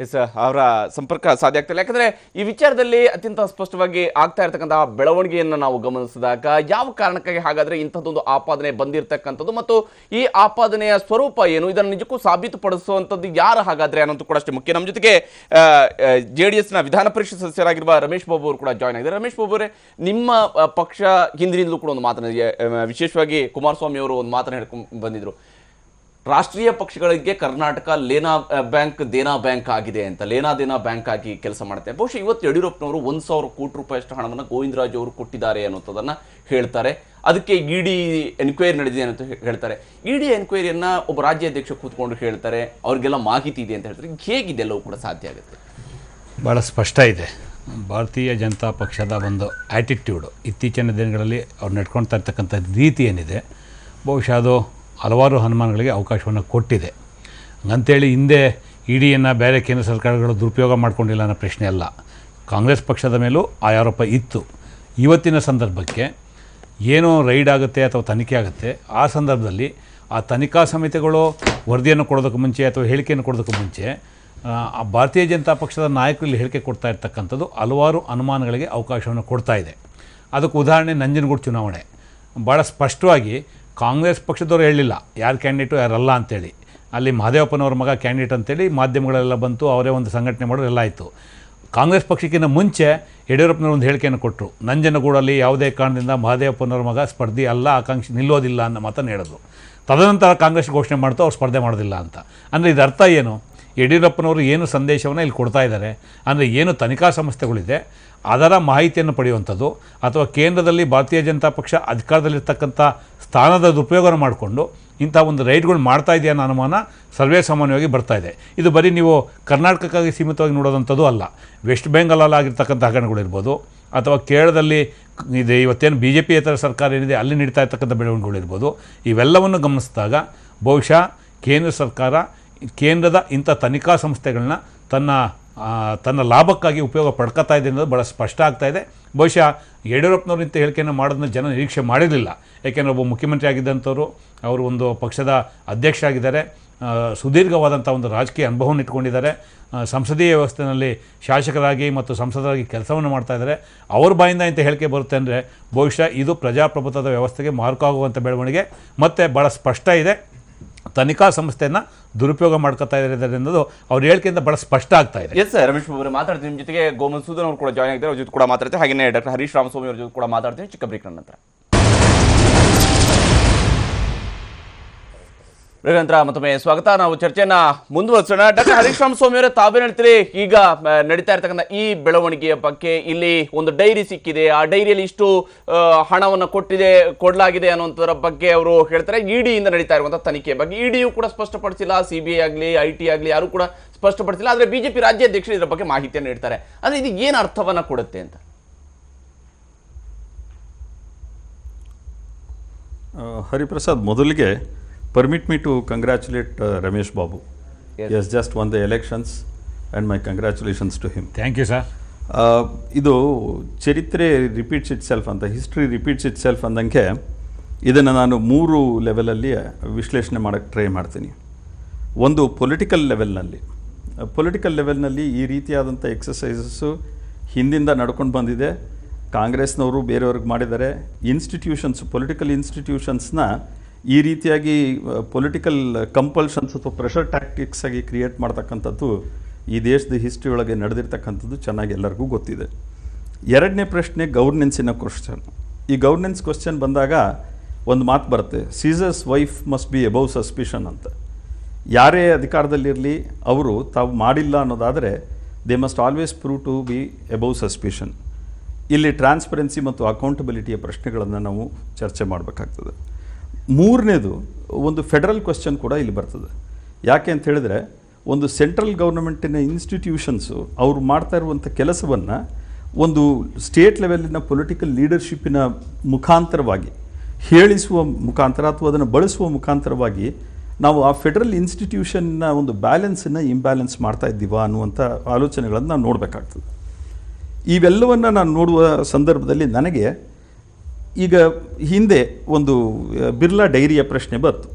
ಎಸ್, ಅವರ ಸಂಪರ್ಕ ಸಾಧ್ಯ ಆಗ್ತಿಲ್ಲ. ಯಾಕಂದ್ರೆ ಈ ವಿಚಾರದಲ್ಲಿ ಅತ್ಯಂತ ಸ್ಪಷ್ಟವಾಗಿ ಆಗ್ತಾ ಇರತಕ್ಕಂತಹ ಬೆಳವಣಿಗೆಯನ್ನು ನಾವು ಗಮನಿಸಿದಾಗ ಯಾವ ಕಾರಣಕ್ಕಾಗಿ ಹಾಗಾದ್ರೆ ಇಂಥದ್ದೊಂದು ಆಪಾದನೆ ಬಂದಿರತಕ್ಕಂಥದ್ದು ಮತ್ತು ಈ ಆಪಾದನೆಯ ಸ್ವರೂಪ ಏನು, ಇದನ್ನು ನಿಜಕ್ಕೂ ಸಾಬೀತುಪಡಿಸುವಂಥದ್ದು ಯಾರು ಹಾಗಾದ್ರೆ ಅನ್ನೋದು ಕೂಡ ಅಷ್ಟೇ ಮುಖ್ಯ. ನಮ್ಮ ಜೊತೆಗೆ JDS-ನ ವಿಧಾನ ಪರಿಷತ್ ಸದಸ್ಯರಾಗಿರುವ ರಮೇಶ್ ಬಾಬು ಅವರು ಕೂಡ ಜಾಯ್ನ್ ಆಗಿದ್ದಾರೆ. ರಮೇಶ್ ಬಾಬು ಅವರೇ, ನಿಮ್ಮ ಪಕ್ಷ ಹಿಂದಿನಿಂದಲೂ ಕೂಡ ಒಂದು ಮಾತನ್ನ, ವಿಶೇಷವಾಗಿ ಕುಮಾರಸ್ವಾಮಿ ಅವರು ಒಂದು ಮಾತನ್ನು ಹೇಳ್ಕೊಂಡು ಬಂದಿದ್ರು, ರಾಷ್ಟ್ರೀಯ ಪಕ್ಷಗಳಿಗೆ ಕರ್ನಾಟಕ ಲೇನಾ ಬ್ಯಾಂಕ್ ದೇನಾ ಬ್ಯಾಂಕ್ ಆಗಿದೆ ಅಂತ, ಲೇನಾ ದೇನಾ ಬ್ಯಾಂಕ್ ಆಗಿ ಕೆಲಸ ಮಾಡುತ್ತೆ. ಬಹುಶಃ ಇವತ್ತು ಯಡಿಯೂರಪ್ಪನವರು 1,000 ಕೋಟಿ ರೂಪಾಯಿಯಷ್ಟು ಹಣವನ್ನು ಗೋವಿಂದರಾಜು ಅವರು ಕೊಟ್ಟಿದ್ದಾರೆ ಅನ್ನೋದನ್ನು ಹೇಳ್ತಾರೆ. ಅದಕ್ಕೆ ED ಎನ್ಕ್ವೈರಿ ನಡೆದಿದೆ ಅಂತ ಹೇಳ್ತಾರೆ. ED ಎನ್ಕ್ವೈರಿಯನ್ನು ಒಬ್ಬ ರಾಜ್ಯಾಧ್ಯಕ್ಷ ಕೂತ್ಕೊಂಡು ಹೇಳ್ತಾರೆ, ಅವ್ರಿಗೆಲ್ಲ ಮಾಹಿತಿ ಇದೆ ಅಂತ ಹೇಳ್ತಾರೆ. ಹೇಗಿದೆ ಎಲ್ಲವೂ ಕೂಡ ಸಾಧ್ಯ ಆಗುತ್ತೆ? ಭಾಳ ಸ್ಪಷ್ಟ ಇದೆ. ಭಾರತೀಯ ಜನತಾ ಪಕ್ಷದ ಒಂದು ಆ್ಯಟಿಟ್ಯೂಡು, ಇತ್ತೀಚಿನ ದಿನಗಳಲ್ಲಿ ಅವ್ರು ನಡ್ಕೊಳ್ತಾ ಇರ್ತಕ್ಕಂಥ ರೀತಿ ಏನಿದೆ, ಬಹುಶಃ ಅದು ಹಲವಾರು ಅನುಮಾನಗಳಿಗೆ ಅವಕಾಶವನ್ನು ಕೊಟ್ಟಿದೆ. ಅಂಥೇಳಿ ಹಿಂದೆ ED-ಯನ್ನು ಬೇರೆ ಕೇಂದ್ರ ಸರ್ಕಾರಗಳು ದುರುಪಯೋಗ ಮಾಡಿಕೊಂಡಿಲ್ಲ ಅನ್ನೋ ಪ್ರಶ್ನೆ ಅಲ್ಲ. ಕಾಂಗ್ರೆಸ್ ಪಕ್ಷದ ಮೇಲೂ ಆ ಆರೋಪ ಇತ್ತು. ಇವತ್ತಿನ ಸಂದರ್ಭಕ್ಕೆ ಏನೋ ರೈಡ್ ಆಗುತ್ತೆ ಅಥವಾ ತನಿಖೆ ಆಗುತ್ತೆ, ಆ ಸಂದರ್ಭದಲ್ಲಿ ಆ ತನಿಖಾ ಸಮಿತಿಗಳು ವರದಿಯನ್ನು ಕೊಡೋದಕ್ಕೆ ಮುಂಚೆ ಅಥವಾ ಹೇಳಿಕೆಯನ್ನು ಕೊಡೋದಕ್ಕೆ ಮುಂಚೆ ಆ ಭಾರತೀಯ ಜನತಾ ಪಕ್ಷದ ನಾಯಕರಲ್ಲಿ ಹೇಳಿಕೆ ಕೊಡ್ತಾ ಇರ್ತಕ್ಕಂಥದ್ದು ಹಲವಾರು ಅನುಮಾನಗಳಿಗೆ ಅವಕಾಶವನ್ನು ಕೊಡ್ತಾ ಇದೆ. ಅದಕ್ಕೆ ಉದಾಹರಣೆ ನಂಜನಗೂಡು ಚುನಾವಣೆ. ಭಾಳ ಸ್ಪಷ್ಟವಾಗಿ ಕಾಂಗ್ರೆಸ್ ಪಕ್ಷದವರು ಹೇಳಲಿಲ್ಲ ಯಾರು ಕ್ಯಾಂಡಿಡೇಟು ಯಾರಲ್ಲ ಅಂತೇಳಿ. ಅಲ್ಲಿ ಮಹದೇವಪ್ಪನವ್ರ ಮಗ ಕ್ಯಾಂಡಿಡೇಟ್ ಅಂತೇಳಿ ಮಾಧ್ಯಮಗಳೆಲ್ಲ ಬಂತು, ಅವರೇ ಒಂದು ಸಂಘಟನೆ ಮಾಡೋರು ಎಲ್ಲ ಆಯಿತು. ಕಾಂಗ್ರೆಸ್ ಪಕ್ಷಕ್ಕಿಂತ ಮುಂಚೆ ಯಡಿಯೂರಪ್ಪನವರು ಒಂದು ಹೇಳಿಕೆಯನ್ನು ಕೊಟ್ಟರು, ನಂಜನಗೂಡಲ್ಲಿ ಯಾವುದೇ ಕಾರಣದಿಂದ ಮಹದೇವಪ್ಪನವ್ರ ಮಗ ಸ್ಪರ್ಧಿ ಅಲ್ಲ, ಆಕಾಂಕ್ಷಿ ನಿಲ್ಲೋದಿಲ್ಲ ಅನ್ನೋ ಮಾತನ್ನು ಹೇಳಿದ್ರು. ತದನಂತರ ಕಾಂಗ್ರೆಸ್ ಘೋಷಣೆ ಮಾಡ್ತು ಅವ್ರು ಸ್ಪರ್ಧೆ ಮಾಡೋದಿಲ್ಲ ಅಂತ. ಅಂದರೆ ಇದು ಅರ್ಥ ಏನು? ಯಡಿಯೂರಪ್ಪನವರು ಏನು ಸಂದೇಶವನ್ನು ಇಲ್ಲಿ ಕೊಡ್ತಾ ಇದ್ದಾರೆ ಅಂದರೆ, ಏನು ತನಿಖಾ ಸಂಸ್ಥೆಗಳಿದೆ ಅದರ ಮಾಹಿತಿಯನ್ನು ಪಡೆಯುವಂಥದ್ದು, ಅಥವಾ ಕೇಂದ್ರದಲ್ಲಿ ಭಾರತೀಯ ಜನತಾ ಪಕ್ಷ ಅಧಿಕಾರದಲ್ಲಿರ್ತಕ್ಕಂಥ ಸ್ಥಾನದ ದುರುಪಯೋಗ ಮಾಡಿಕೊಂಡು ಇಂಥ ಒಂದು ರೈಡ್ಗಳು ಮಾಡ್ತಾ ಇದೆಯಾ ಅನ್ನೋ ಅನುಮಾನ ಸರ್ವೇ ಸಾಮಾನ್ಯವಾಗಿ ಬರ್ತಾ ಇದೆ. ಇದು ಬರೀ ನೀವು ಕರ್ನಾಟಕಕ್ಕಾಗಿ ಸೀಮಿತವಾಗಿ ನೋಡೋದಂಥದ್ದು ಅಲ್ಲ. ವೆಸ್ಟ್ ಬೆಂಗಾಲಲ್ಲಿ ಆಗಿರ್ತಕ್ಕಂಥ ಹಗರಣಗಳಿರ್ಬೋದು, ಅಥವಾ ಕೇರಳದಲ್ಲಿ ಇದೆ ಇವತ್ತೇನು BJP-ಯೇತರ ಸರ್ಕಾರ ಏನಿದೆ ಅಲ್ಲಿ ನಡೀತಾ ಇರ್ತಕ್ಕಂಥ ಬೆಳವಣಿಗೆಗಳಿರ್ಬೋದು, ಇವೆಲ್ಲವನ್ನು ಗಮನಿಸಿದಾಗ ಬಹುಶಃ ಕೇಂದ್ರ ಸರ್ಕಾರ ಕೇಂದ್ರದ ಇಂಥ ತನಿಖಾ ಸಂಸ್ಥೆಗಳನ್ನ ತನ್ನ ತನ್ನ ಲಾಭಕ್ಕಾಗಿ ಉಪಯೋಗ ಪಡ್ಕೊತಾ ಇದೆ ಅನ್ನೋದು ಭಾಳ ಸ್ಪಷ್ಟ ಆಗ್ತಾ ಇದೆ. ಬಹುಶಃ ಯಡಿಯೂರಪ್ಪನವ್ರು ಇಂಥ ಹೇಳಿಕೆಯನ್ನು ಮಾಡೋದನ್ನ ಜನ ನಿರೀಕ್ಷೆ ಮಾಡಿರಲಿಲ್ಲ. ಯಾಕೆಂದರೆ ಒಬ್ಬ ಮುಖ್ಯಮಂತ್ರಿ ಆಗಿದ್ದಂಥವ್ರು, ಅವರು ಒಂದು ಪಕ್ಷದ ಅಧ್ಯಕ್ಷ ಆಗಿದ್ದಾರೆ, ಸುದೀರ್ಘವಾದಂಥ ಒಂದು ರಾಜಕೀಯ ಅನುಭವವನ್ನು ಇಟ್ಕೊಂಡಿದ್ದಾರೆ, ಸಂಸದೀಯ ವ್ಯವಸ್ಥೆಯಲ್ಲಿ ಶಾಸಕರಾಗಿ ಮತ್ತು ಸಂಸದರಾಗಿ ಕೆಲಸವನ್ನು ಮಾಡ್ತಾ ಇದ್ದಾರೆ. ಅವ್ರ ಬಾಯಿಂದ ಇಂಥ ಹೇಳಿಕೆ ಬರುತ್ತೆ ಅಂದರೆ ಬಹುಶಃ ಇದು ಪ್ರಜಾಪ್ರಭುತ್ವದ ವ್ಯವಸ್ಥೆಗೆ ಮಾರ್ಕಾಗುವಂಥ ಬೆಳವಣಿಗೆ. ಮತ್ತು ಭಾಳ ಸ್ಪಷ್ಟ ಇದೆ, ತನಿಖಾ ಸಂಸ್ಥೆಯನ್ನು ದುರುಪಯೋಗ ಮಾಡ್ಕೊತಾ ಇದ್ದಾರೆ ಅನ್ನೋದು ಅವ್ರ ಹೇಳಿಕೆಯಿಂದ ಭಾಳ ಸ್ಪಷ್ಟ ಆಗ್ತಾ ಇದೆ. ಎಸ್ ಸರ್, ರಮೇಶ್ ಬಾಬು ಮಾತಾಡ್ತೀನಿ. ನಿಮ್ಮ ಜೊತೆಗೆ ಗೋಮನ್ಸೂದನ್ ಅವರು ಕೂಡ ಜಾಯ್ನ್ ಆಗಿದ್ದಾರೆ, ಅವ್ರ ಜೊತೆ ಕೂಡ ಮಾತಾಡ್ತೀವಿ. ಹಾಗೆಯೇ ಡಾಕ್ಟರ್ ಹರೀಶ್ ರಾಮಸ್ವಾಮಿ ಅವ್ರ ಜೊತೆ ಕೂಡ ಮಾತಾಡ್ತೀನಿ ಚಿಕ್ಕ ಬ್ರೇಕ್ ನಂತರ. ನಂತರ ಮತ್ತೊಮ್ಮೆ ಸ್ವಾಗತ. ನಾವು ಚರ್ಚೆಯನ್ನ ಮುಂದುವರಿಸೋಣ. ಡಾಕ್ಟರ್ ಹರೀಶ್ ರಾಮಸ್ವಾಮಿ ಅವರೇ, ತಾವೇನು ಹೇಳ್ತೀರಿ ಈಗ ನಡೀತಾ ಇರ್ತಕ್ಕಂಥ ಈ ಬೆಳವಣಿಗೆಯ ಬಗ್ಗೆ? ಇಲ್ಲಿ ಒಂದು ಡೈರಿ ಸಿಕ್ಕಿದೆ, ಆ ಡೈರಿಯಲ್ಲಿ ಇಷ್ಟು ಹಣವನ್ನು ಕೊಡಲಾಗಿದೆ ಅನ್ನೋದ್ರ ಬಗ್ಗೆ ಅವರು ಹೇಳ್ತಾರೆ. ಇಡಿಯಿಂದ ನಡೀತಾ ಇರುವಂಥ ತನಿಖೆ ಬಗ್ಗೆ ಇಡಿಯು ಕೂಡ ಸ್ಪಷ್ಟಪಡಿಸಿಲ್ಲ, CBI ಆಗಲಿ IT ಆಗಲಿ ಯಾರು ಕೂಡ ಸ್ಪಷ್ಟಪಡಿಸಿಲ್ಲ. ಆದರೆ ಬಿಜೆಪಿ ರಾಜ್ಯಾಧ್ಯಕ್ಷರು ಇದರ ಬಗ್ಗೆ ಮಾಹಿತಿಯನ್ನು ನೀಡ್ತಾರೆ. ಅಂದರೆ ಇದು ಏನು ಅರ್ಥವನ್ನ ಕೊಡುತ್ತೆ ಅಂತ? ಹರಿಪ್ರಸಾದ್, ಮೊದಲಿಗೆ permit me to congratulate Ramesh Babu. Yes. He has just won the elections and my congratulations to him. Thank you sir. ಇದು ಚರಿತ್ರೆ ರಿಪೀಟ್ಸ್ ಇಟ್ ಸೆಲ್ಫ್ ಅಂತ, ಹಿಸ್ಟ್ರಿ ರಿಪೀಟ್ಸ್ ಇಟ್ ಸೆಲ್ಫ್ ಅಂದಂಗೆ ಇದನ್ನು ನಾನು 3 ಲೆವೆಲಲ್ಲಿ ವಿಶ್ಲೇಷಣೆ ಮಾಡೋಕ್ಕೆ ಟ್ರೈ ಮಾಡ್ತೀನಿ. ಒಂದು ಪೊಲಿಟಿಕಲ್ ಲೆವೆಲ್ನಲ್ಲಿ ಈ ರೀತಿಯಾದಂಥ ಎಕ್ಸಸೈಸಸ್ಸು ಹಿಂದಿಂದ ನಡ್ಕೊಂಡು ಬಂದಿದೆ. ಕಾಂಗ್ರೆಸ್ನವರು ಬೇರೆಯವ್ರಿಗೆ ಮಾಡಿದ್ದಾರೆ. ಪೊಲಿಟಿಕಲ್ ಇನ್ಸ್ಟಿಟ್ಯೂಷನ್ಸ್ನ ಈ ರೀತಿಯಾಗಿ ಪೊಲಿಟಿಕಲ್ ಕಂಪಲ್ಷನ್ಸ್ ಅಥವಾ ಪ್ರೆಷರ್ ಟ್ಯಾಕ್ಟಿಕ್ಸ್ ಆಗಿ ಕ್ರಿಯೇಟ್ ಮಾಡ್ತಕ್ಕಂಥದ್ದು ಈ ದೇಶದ ಹಿಸ್ಟ್ರಿ ಒಳಗೆ ನಡೆದಿರ್ತಕ್ಕಂಥದ್ದು ಚೆನ್ನಾಗಿ ಎಲ್ಲರಿಗೂ ಗೊತ್ತಿದೆ. ಎರಡನೇ ಪ್ರಶ್ನೆ ಗವರ್ನೆನ್ಸಿನ ಕ್ವಶನ್. ಈ ಗವರ್ನೆನ್ಸ್ ಕ್ವಶನ್ ಬಂದಾಗ ಒಂದು ಮಾತು ಬರುತ್ತೆ, Caesar's wife must be above suspicion ಅಂತ. ಯಾರೇ ಅಧಿಕಾರದಲ್ಲಿರಲಿ ಅವರು ತಾವು ಮಾಡಿಲ್ಲ ಅನ್ನೋದಾದರೆ they must always prove to be above suspicion. ಇಲ್ಲಿ ಟ್ರಾನ್ಸ್ಪರೆನ್ಸಿ ಮತ್ತು ಅಕೌಂಟಬಿಲಿಟಿಯ ಪ್ರಶ್ನೆಗಳನ್ನು ನಾವು ಚರ್ಚೆ ಮಾಡಬೇಕಾಗ್ತದೆ. ಮೂರನೇದು ಒಂದು ಫೆಡರಲ್ ಕ್ವಶನ್ ಕೂಡ ಇಲ್ಲಿ ಬರ್ತದೆ. ಯಾಕೆ ಅಂತ ಹೇಳಿದ್ರೆ, ಒಂದು ಸೆಂಟ್ರಲ್ ಗೌರ್ಮೆಂಟಿನ ಇನ್ಸ್ಟಿಟ್ಯೂಷನ್ಸು ಅವರು ಮಾಡ್ತಾ ಇರುವಂಥ ಕೆಲಸವನ್ನು ಒಂದು ಸ್ಟೇಟ್ ಲೆವೆಲಿನ ಪೊಲಿಟಿಕಲ್ ಲೀಡರ್ಶಿಪ್ಪಿನ ಮುಖಾಂತರವಾಗಿ ಹೇಳಿಸುವ ಮುಖಾಂತರ ಅಥವಾ ಅದನ್ನು ಬಳಸುವ ಮುಖಾಂತರವಾಗಿ ನಾವು ಆ ಫೆಡರಲ್ ಇನ್ಸ್ಟಿಟ್ಯೂಷನ್ನ ಒಂದು ಬ್ಯಾಲೆನ್ಸನ್ನು ಇಂಬ್ಯಾಲೆನ್ಸ್ ಮಾಡ್ತಾ ಇದ್ದೀವಾ ಅನ್ನುವಂಥ ಆಲೋಚನೆಗಳನ್ನು ನಾವು ನೋಡಬೇಕಾಗ್ತದೆ. ಇವೆಲ್ಲವನ್ನು ನಾನು ನೋಡುವ ಸಂದರ್ಭದಲ್ಲಿ ನನಗೆ ಈಗ ಹಿಂದೆ ಒಂದು ಬಿರ್ಲಾ ಡೈರಿಯ ಪ್ರಶ್ನೆ ಬಂತು.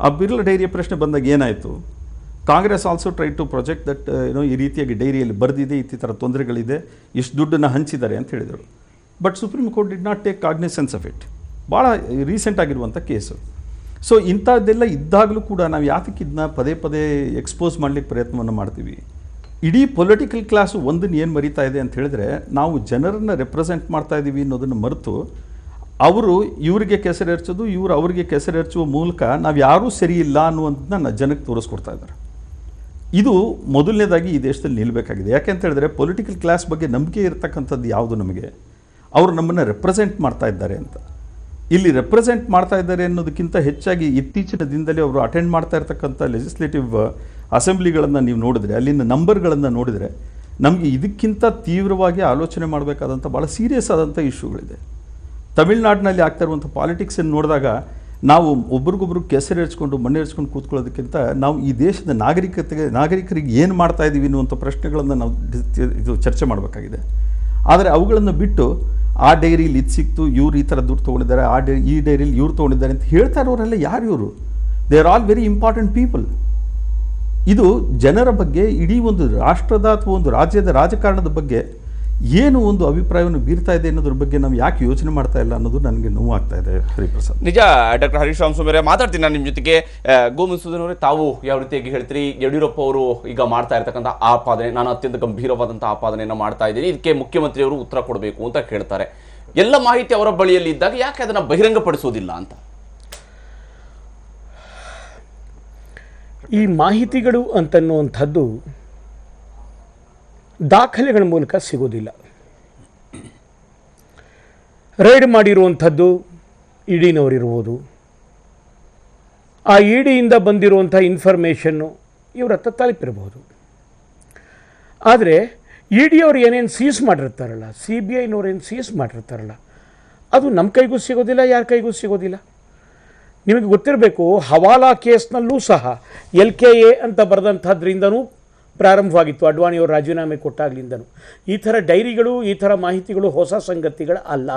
ಆ ಬಿರ್ಲಾ ಡೈರಿಯ ಪ್ರಶ್ನೆ ಬಂದಾಗ ಏನಾಯಿತು, Congress also try to project that ಈ ರೀತಿಯಾಗಿ ಡೈರಿಯಲ್ಲಿ ಬರೆದಿದೆ, ಈ ಥರ ತೊಂದರೆಗಳಿದೆ, ಇಷ್ಟು ದುಡ್ಡನ್ನು ಹಂಚಿದ್ದಾರೆ ಅಂತ ಹೇಳಿದರು. But supreme court did not take cognisance of it. ಭಾಳ ರೀಸೆಂಟ್ ಆಗಿರುವಂಥ ಕೇಸು. ಸೊ ಇಂಥದ್ದೆಲ್ಲ ಇದ್ದಾಗಲೂ ಕೂಡ ನಾವು ಯಾತಕ್ಕೆ ಇದನ್ನ ಪದೇ ಪದೇ ಎಕ್ಸ್ಪೋಸ್ ಮಾಡಲಿಕ್ಕೆ ಪ್ರಯತ್ನವನ್ನು ಮಾಡ್ತೀವಿ? ಇಡೀ ಪೊಲಿಟಿಕಲ್ ಕ್ಲಾಸು ಒಂದನ್ನು ಏನು ಮರಿತಾ ಇದೆ ಅಂತ ಹೇಳಿದ್ರೆ, ನಾವು ಜನರನ್ನು ರೆಪ್ರೆಸೆಂಟ್ ಮಾಡ್ತಾ ಇದ್ದೀವಿ ಅನ್ನೋದನ್ನು ಮರೆತು ಅವರು ಇವರಿಗೆ ಕೆಸರೆರ್ಚೋದು, ಇವರು ಅವರಿಗೆ ಕೆಸರೆರ್ಚುವ ಮೂಲಕ ನಾವು ಯಾರೂ ಸರಿ ಇಲ್ಲ ಅನ್ನುವಂಥದ್ದನ್ನ ಜನಕ್ಕೆ ತೋರಿಸ್ಕೊಡ್ತಾ ಇದ್ದಾರೆ. ಇದು ಮೊದಲನೇದಾಗಿ ಈ ದೇಶದಲ್ಲಿ ನಿಲ್ಲಬೇಕಾಗಿದೆ. ಯಾಕೆ ಅಂತ ಹೇಳಿದ್ರೆ, ಪೊಲಿಟಿಕಲ್ ಕ್ಲಾಸ್ ಬಗ್ಗೆ ನಂಬಿಕೆ ಇರತಕ್ಕಂಥದ್ದು ಯಾವುದು ನಮಗೆ, ಅವರು ನಮ್ಮನ್ನು ರೆಪ್ರೆಸೆಂಟ್ ಮಾಡ್ತಾ ಇದ್ದಾರೆ ಅಂತ. ಇಲ್ಲಿ ರೆಪ್ರೆಸೆಂಟ್ ಮಾಡ್ತಾ ಇದ್ದಾರೆ ಅನ್ನೋದಕ್ಕಿಂತ ಹೆಚ್ಚಾಗಿ ಇತ್ತೀಚಿನ ದಿನದಲ್ಲಿ ಅವರು ಅಟೆಂಡ್ ಮಾಡ್ತಾ ಇರ್ತಕ್ಕಂಥ ಲೆಜಿಸ್ಲೇಟಿವ್ ಅಸೆಂಬ್ಲಿಗಳನ್ನು ನೀವು ನೋಡಿದ್ರೆ, ಅಲ್ಲಿನ ನಂಬರ್ಗಳನ್ನು ನೋಡಿದರೆ ನಮಗೆ ಇದಕ್ಕಿಂತ ತೀವ್ರವಾಗಿ ಆಲೋಚನೆ ಮಾಡಬೇಕಾದಂಥ ಭಾಳ ಸೀರಿಯಸ್ ಆದಂಥ ಇಶ್ಯೂಗಳಿದೆ. ತಮಿಳ್ನಾಡಿನಲ್ಲಿ ಆಗ್ತಾ ಇರುವಂಥ ಪಾಲಿಟಿಕ್ಸನ್ನು ನೋಡಿದಾಗ ನಾವು ಒಬ್ರಿಗೊಬ್ರು ಕೆಸರೆರ್ಚ್ಕೊಂಡು ಮಣ್ಣೆರ್ಚ್ಕೊಂಡು ಕೂತ್ಕೊಳ್ಳೋದಕ್ಕಿಂತ ನಾವು ಈ ದೇಶದ ನಾಗರಿಕರಿಗೆ ಏನು ಮಾಡ್ತಾ ಇದ್ದೀವಿ ಅನ್ನುವಂಥ ಪ್ರಶ್ನೆಗಳನ್ನು ನಾವು ಇದು ಚರ್ಚೆ ಮಾಡಬೇಕಾಗಿದೆ. ಆದರೆ ಅವುಗಳನ್ನು ಬಿಟ್ಟು ಆ ಡೈರಿಲಿ ಇದು ಸಿಕ್ತು, ಇವ್ರು ಈ ಥರ ದುಡ್ಡು ತೊಗೊಂಡಿದ್ದಾರೆ, ಈ ಡೈರಿಲಿ ಇವ್ರು ತೊಗೊಂಡಿದ್ದಾರೆ ಅಂತ ಹೇಳ್ತಾ ಇರೋರೆಲ್ಲ ಯಾರು ಇವರು? They are all very important people. ಇದು ಜನರ ಬಗ್ಗೆ, ಇಡೀ ಒಂದು ರಾಷ್ಟ್ರದ ಅಥವಾ ಒಂದು ರಾಜ್ಯದ ರಾಜಕಾರಣದ ಬಗ್ಗೆ ಏನು ಒಂದು ಅಭಿಪ್ರಾಯವನ್ನು ಬೀರ್ತಾ ಇದೆ ಅನ್ನೋದ್ರ ಬಗ್ಗೆ ನಾವು ಯಾಕೆ ಯೋಚನೆ ಮಾಡ್ತಾ ಇಲ್ಲ ಅನ್ನೋದು ನನಗೆ ನೋವಾಗ್ತಾ ಇದೆ. ಹರಿಪ್ರಸಾದ್, ನಿಜ. ಡಾಕ್ಟರ್ ಹರೀಶ್ ರಾಮಸ್ವಾಮಿ ಅವರೇ, ಮಾತಾಡ್ತೀನಿ ನಾನು ನಿಮ್ಮ ಜೊತೆಗೆ. ಗೋಮನ್ಸೂದನ್ ಅವರೇ, ತಾವು ಯಾವ ರೀತಿಯಾಗಿ ಹೇಳ್ತೀರಿ? ಯಡಿಯೂರಪ್ಪ ಅವರು ಈಗ ಮಾಡ್ತಾ ಇರ್ತಕ್ಕಂಥ ಆಪಾದನೆ, ನಾನು ಅತ್ಯಂತ ಗಂಭೀರವಾದಂಥ ಆಪಾದನೆಯನ್ನು ಮಾಡ್ತಾ ಇದ್ದೀನಿ, ಇದಕ್ಕೆ ಮುಖ್ಯಮಂತ್ರಿಯವರು ಉತ್ತರ ಕೊಡಬೇಕು ಅಂತ ಕೇಳ್ತಾರೆ. ಎಲ್ಲ ಮಾಹಿತಿ ಅವರ ಬಳಿಯಲ್ಲಿ ಇದ್ದಾಗ ಯಾಕೆ ಅದನ್ನು ಬಹಿರಂಗಪಡಿಸೋದಿಲ್ಲ ಅಂತ? ಈ ಮಾಹಿತಿಗಳು ಅಂತನ್ನುವಂಥದ್ದು ದಾಖಲೆಗಳ ಮೂಲಕ ಸಿಗೋದಿಲ್ಲ. ರೈಡ್ ಮಾಡಿರುವಂಥದ್ದು ಇಡಿನವರಿರ್ಬೋದು, ಆ ಇಡಿಯಿಂದ ಬಂದಿರುವಂಥ ಇನ್ಫಾರ್ಮೇಷನ್ನು ಇವ್ರ ಹತ್ರ ತಲುಪಿರ್ಬೋದು. ಆದರೆ ಇಡಿಯವ್ರು ಏನೇನು ಸೀಸ್ ಮಾಡಿರ್ತಾರಲ್ಲ, CBIನವ್ರು ಏನು ಸೀಸ್ ಮಾಡಿರ್ತಾರಲ್ಲ, ಅದು ನಮ್ಮ ಕೈಗೂ ಸಿಗೋದಿಲ್ಲ, ಯಾರ ಕೈಗೂ ಸಿಗೋದಿಲ್ಲ. ನಿಮಗೆ ಗೊತ್ತಿರಬೇಕು, ಹವಾಲಾ ಕೇಸ್ನಲ್ಲೂ ಸಹ LKA ಅಂತ ಬರೆದಂಥದ್ರಿಂದನೂ ಪ್ರಾರಂಭವಾಗಿತ್ತು ಅಡ್ವಾಣಿಯವರು ರಾಜೀನಾಮೆ ಕೊಟ್ಟಾಗ್ಲಿಂದನೂ. ಈ ಥರ ಡೈರಿಗಳು, ಈ ಥರ ಮಾಹಿತಿಗಳು ಹೊಸ ಸಂಗತಿಗಳು ಅಲ್ಲ,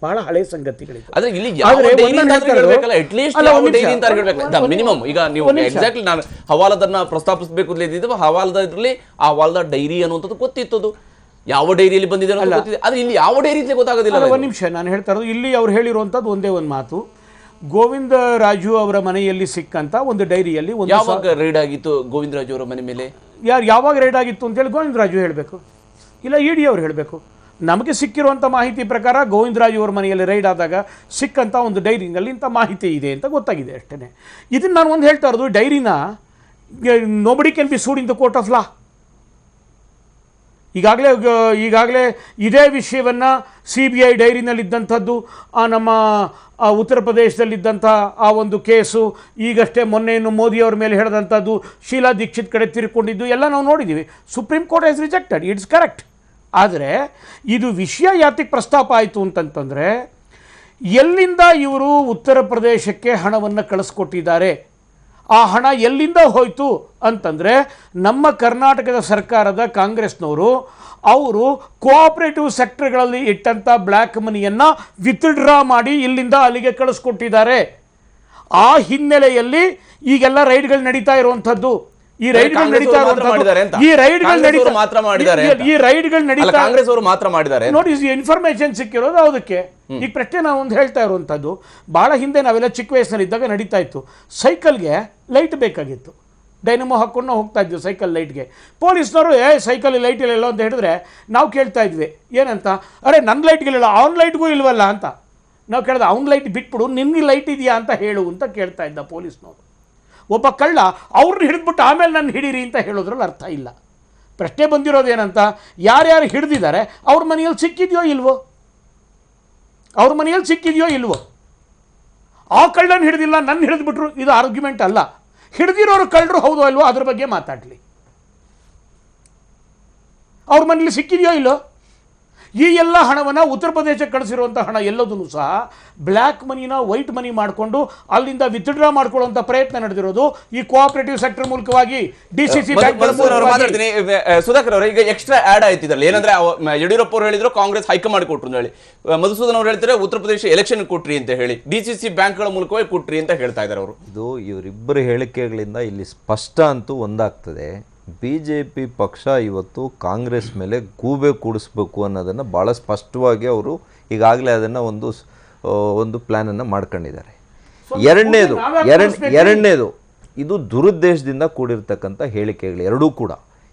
ಬಹಳ ಹಳೆ ಸಂಗತಿಗಳಿವೆ. ಆದ್ರೆ ಇಲ್ಲಿ ಯಾವ ಡೈರಿ ಅಂತ ಹೇಳಬೇಕಲ್ಲ, ಅಟ್ ಲೀಸ್ಟ್ ಯಾವ ಡೈರಿ ಅಂತ ಹೇಳಬೇಕಲ್ಲ. ಮಿನಿಮಮ್ ಈಗ ನೀವು ಎಕ್ಸಾಕ್ಟ್ಲಿ ನಾನು ಹವಾಲದನ್ನ ಪ್ರಸ್ತಾಪಿಸಬೇಕು ಅಂತ ಹವಾಲದಲ್ಲಿ ಆ ಹವಾಲದ ಡೈರಿ ಅನ್ನುವಂಥದ್ದು ಗೊತ್ತಿತ್ತು, ಯಾವ ಡೈರಿಯಲ್ಲಿ ಬಂದಿದೆ ಅನ್ನೋದು ಗೊತ್ತಿದೆ. ಅದು ಇಲ್ಲಿ ಯಾವ ಡೈರಿ ಅಂತ ಗೊತ್ತಾಗೋದಿಲ್ಲ. ಒಂದು ನಿಮಿಷ, ನಾನು ಹೇಳ್ತಾ ಇರೋದು ಇಲ್ಲಿ ಅವ್ರು ಹೇಳಿರುವಂಥದ್ದು ಒಂದೇ ಒಂದು ಮಾತು. ಗೋವಿಂದ ರಾಜು ಅವರ ಮನೆಯಲ್ಲಿ ಸಿಕ್ಕಂತ ಒಂದು ಡೈರಿಯಲ್ಲಿ ಯಾವಾಗ ರೈಡ್ ಆಗಿತ್ತು ಗೋವಿಂದ ರಾಜು ಅವರ ಮನೆ ಮೇಲೆ? ಯಾವಾಗ ರೈಡ್ ಆಗಿತ್ತು ಅಂತೇಳಿ ಗೋವಿಂದ ರಾಜು ಹೇಳಬೇಕು, ಇಲ್ಲ ಇಡಿ ಅವ್ರು ಹೇಳಬೇಕು. ನಮಗೆ ಸಿಕ್ಕಿರುವಂಥ ಮಾಹಿತಿ ಪ್ರಕಾರ ಗೋವಿಂದ ರಾಜು ಅವರ ಮನೆಯಲ್ಲಿ ರೈಡ್ ಆದಾಗ ಸಿಕ್ಕಂಥ ಒಂದು ಡೈರಿನಲ್ಲಿ ಇಂಥ ಮಾಹಿತಿ ಇದೆ ಅಂತ ಗೊತ್ತಾಗಿದೆ ಅಷ್ಟೇ. ಇದನ್ನು ನಾನು ಒಂದು ಹೇಳ್ತಾ ಇರೋದು, ಡೈರಿನ nobody can be sued in the court of law. ಈಗಾಗಲೇ ಇದೇ ವಿಷಯವನ್ನು CBI ಡೈರಿನಲ್ಲಿದ್ದಂಥದ್ದು, ನಮ್ಮ ಉತ್ತರ ಪ್ರದೇಶದಲ್ಲಿದ್ದಂಥ ಆ ಒಂದು ಕೇಸು, ಈಗಷ್ಟೇ ಮೊನ್ನೆಯನ್ನು ಮೋದಿಯವ್ರ ಮೇಲೆ ಹೇಳಿದಂಥದ್ದು, ಶೀಲಾ ದೀಕ್ಷಿತ್ ಕಡೆ ತಿರ್ಕೊಂಡಿದ್ದು ಎಲ್ಲ ನಾವು ನೋಡಿದ್ದೀವಿ. Supreme court has rejected, it's correct. ಆದರೆ ಇದು ವಿಷಯ ಯಾತಕ್ಕೆ ಪ್ರಸ್ತಾಪ ಆಯಿತು ಅಂತಂತಂದರೆ, ಎಲ್ಲಿಂದ ಇವರು ಉತ್ತರ ಪ್ರದೇಶಕ್ಕೆ ಹಣವನ್ನು ಕಳಿಸ್ಕೊಟ್ಟಿದ್ದಾರೆ, ಆ ಹಣ ಎಲ್ಲಿಂದ ಹೋಯಿತು ಅಂತಂದರೆ ನಮ್ಮ ಕರ್ನಾಟಕದ ಸರ್ಕಾರದ ಕಾಂಗ್ರೆಸ್ನವರು ಅವರು ಕೋಆಪರೇಟಿವ್ ಸೆಕ್ಟರ್ಗಳಲ್ಲಿ ಇಟ್ಟಂಥ ಬ್ಲ್ಯಾಕ್ ಮನಿಯನ್ನು ವಿತ್ಡ್ರಾ ಮಾಡಿ ಇಲ್ಲಿಂದ ಅಲ್ಲಿಗೆ ಕಳಿಸ್ಕೊಟ್ಟಿದ್ದಾರೆ. ಆ ಹಿನ್ನೆಲೆಯಲ್ಲಿ ಈಗೆಲ್ಲ ರೈಡ್ಗಳು ನಡೀತಾ ಇರುವಂಥದ್ದು. ಈ ರೈಡ್ಗಳು ನಡೀತಾ ನೋಡಿ, ಇನ್ಫಾರ್ಮೇಶನ್ ಸಿಕ್ಕಿರೋದು ಅದಕ್ಕೆ. ಈಗ ಪ್ರಶ್ನೆ ನಾವು ಒಂದು ಹೇಳ್ತಾ ಇರುವಂಥದ್ದು, ಭಾಳ ಹಿಂದೆ ನಾವೆಲ್ಲ ಚಿಕ್ಕ ವಯಸ್ಸಿನಲ್ಲಿದ್ದಾಗ ನಡೀತಾ ಇತ್ತು, ಸೈಕಲ್ಗೆ ಲೈಟ್ ಬೇಕಾಗಿತ್ತು, ಡೈನಮೋ ಹಾಕ್ಕೊಂಡು ನಾವು ಹೋಗ್ತಾ ಇದ್ವಿ ಸೈಕಲ್ ಲೈಟ್ಗೆ. ಪೊಲೀಸ್ನವರು ಸೈಕಲ್ ಲೈಟ್ ಇಲ್ಲ ಅಂತ ಹೇಳಿದ್ರೆ ನಾವು ಕೇಳ್ತಾ ಇದ್ವಿ ಏನಂತ, ಅರೆ ನನ್ನ ಲೈಟ್ಗಳಿಲ್ಲ, ಅವ್ನ ಲೈಟ್ಗೂ ಇಲ್ವಲ್ಲ ಅಂತ. ನಾವು ಕೇಳಿದ್ರೆ ಅವ್ನ ಲೈಟ್ ಬಿಟ್ಬಿಡು, ನಿನ್ಗೆ ಲೈಟ್ ಇದೆಯಾ ಅಂತ ಹೇಳು ಅಂತ ಕೇಳ್ತಾ ಇದ್ದ ಪೊಲೀಸ್ನವರು. ಒಬ್ಬ ಕಳ್ಳ ಅವ್ರನ್ನ ಹಿಡಿದ್ಬಿಟ್ಟು ಆಮೇಲೆ ನನ್ನ ಹಿಡೀರಿ ಅಂತ ಹೇಳೋದ್ರಲ್ಲಿ ಅರ್ಥ ಇಲ್ಲ. ಪ್ರಶ್ನೆ ಬಂದಿರೋದೇನಂತ, ಯಾರ್ಯಾರು ಹಿಡಿದಿದ್ದಾರೆ ಅವ್ರ ಮನೆಯಲ್ಲಿ ಸಿಕ್ಕಿದೆಯೋ ಇಲ್ವೋ, ಆ ಕಳ್ಳನ ಹಿಡಿದಿಲ್ಲ ನನ್ನ ಹಿಡಿದ್ಬಿಟ್ರು, ಇದು ಆರ್ಗ್ಯುಮೆಂಟ್ ಅಲ್ಲ. ಹಿಡಿದಿರೋರು ಕಳ್ಳರು ಹೌದೋ ಇಲ್ವೋ ಅದ್ರ ಬಗ್ಗೆ ಮಾತಾಡಲಿ. ಅವ್ರ ಮನೇಲಿ ಸಿಕ್ಕಿದೆಯೋ ಇಲ್ಲೋ? ಈ ಎಲ್ಲ ಹಣವನ್ನು ಉತ್ತರ ಪ್ರದೇಶಕ್ಕೆ ಕಳಿಸಿರುವಂಥ ಹಣ ಎಲ್ಲದೂ ಸಹ ಬ್ಲ್ಯಾಕ್ ಮನಿನ ವೈಟ್ ಮನಿ ಮಾಡಿಕೊಂಡು ಅಲ್ಲಿಂದ ವಿತ್ಡ್ರಾ ಮಾಡ್ಕೊಳ್ಳುವಂಥ ಪ್ರಯತ್ನ ನಡೆದಿರೋದು ಈ ಕೋಆಪರೇಟಿವ್ ಸೆಕ್ಟರ್ ಮೂಲಕವಾಗಿ DCC ಬ್ಯಾಂಕ್. ಸುಧಾಕರ್ ಅವರು ಈಗ ಎಕ್ಸ್ಟ್ರಾ ಆಡ್ ಆಯ್ತು ಇದರಲ್ಲಿ. ಏನಂದ್ರೆ ಯಡಿಯೂರಪ್ಪ ಅವರು ಹೇಳಿದ್ರು ಕಾಂಗ್ರೆಸ್ ಹೈಕಮಾಂಡ್ ಕೊಟ್ರು ಅಂತ ಹೇಳಿ, ಮಧುಸೂದನ್ ಅವರು ಹೇಳ್ತಾರೆ ಉತ್ತರ ಪ್ರದೇಶ ಎಲೆಕ್ಷನ್ ಕೊಟ್ರಿ ಅಂತ ಹೇಳಿ, DCC ಬ್ಯಾಂಕ್ಗಳ ಮೂಲಕವಾಗಿ ಕೊಟ್ರಿ ಅಂತ ಹೇಳ್ತಾ ಇದ್ದಾರೆ ಅವರು. ಇದು ಇವರಿಬ್ಬರ ಹೇಳಿಕೆಗಳಿಂದ ಇಲ್ಲಿ ಸ್ಪಷ್ಟ ಅಂತೂ ಒಂದಾಗ್ತದೆ, BJP ಪಕ್ಷ ಇವತ್ತು ಕಾಂಗ್ರೆಸ್ ಮೇಲೆ ಗೂಬೆ ಕೂಡಿಸ್ಬೇಕು ಅನ್ನೋದನ್ನು ಭಾಳ ಸ್ಪಷ್ಟವಾಗಿ ಅವರು ಈಗಾಗಲೇ ಅದನ್ನು ಒಂದು ಪ್ಲ್ಯಾನನ್ನು ಮಾಡ್ಕೊಂಡಿದ್ದಾರೆ. ಎರಡನೇದು ಇದು ದುರುದ್ದೇಶದಿಂದ ಕೂಡಿರ್ತಕ್ಕಂಥ ಹೇಳಿಕೆಗಳು ಎರಡೂ ಕೂಡ.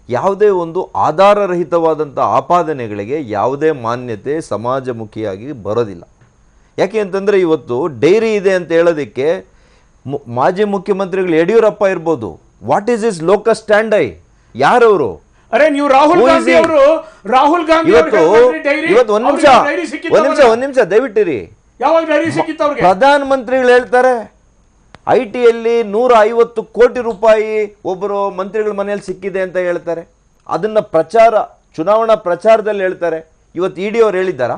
ಯಾವುದೇ ಒಂದು ಆಧಾರರಹಿತವಾದಂಥ ಆಪಾದನೆಗಳಿಗೆ ಯಾವುದೇ ಮಾನ್ಯತೆ ಸಮಾಜಮುಖಿಯಾಗಿ ಬರೋದಿಲ್ಲ. ಯಾಕೆ ಅಂತಂದರೆ ಇವತ್ತು ಡೈರಿ ಇದೆ ಅಂತ ಹೇಳೋದಕ್ಕೆ ಮಾಜಿ ಮುಖ್ಯಮಂತ್ರಿಗಳು ಯಡಿಯೂರಪ್ಪ ಇರ್ಬೋದು, what is is locus stand I, ಯಾರವರು? ಅರೆ ನೀವು ರಾಹುಲ್ ಗಾಂಧಿ ಇವತ್ತು ಒಂದ್ ನಿಮಿಷ ದಯವಿಟ್ಟಿರಿ. ಪ್ರಧಾನ ಮಂತ್ರಿಗಳು ಹೇಳ್ತಾರೆ IT-ಯಲ್ಲಿ 150 ಕೋಟಿ ರೂಪಾಯಿ ಒಬ್ಬರು ಮಂತ್ರಿಗಳ ಮನೆಯಲ್ಲಿ ಸಿಕ್ಕಿದೆ ಅಂತ ಹೇಳ್ತಾರೆ. ಅದನ್ನ ಚುನಾವಣಾ ಪ್ರಚಾರದಲ್ಲಿ ಹೇಳ್ತಾರೆ. ಇವತ್ತು ED ಅವ್ರು ಹೇಳಿದ್ದಾರಾ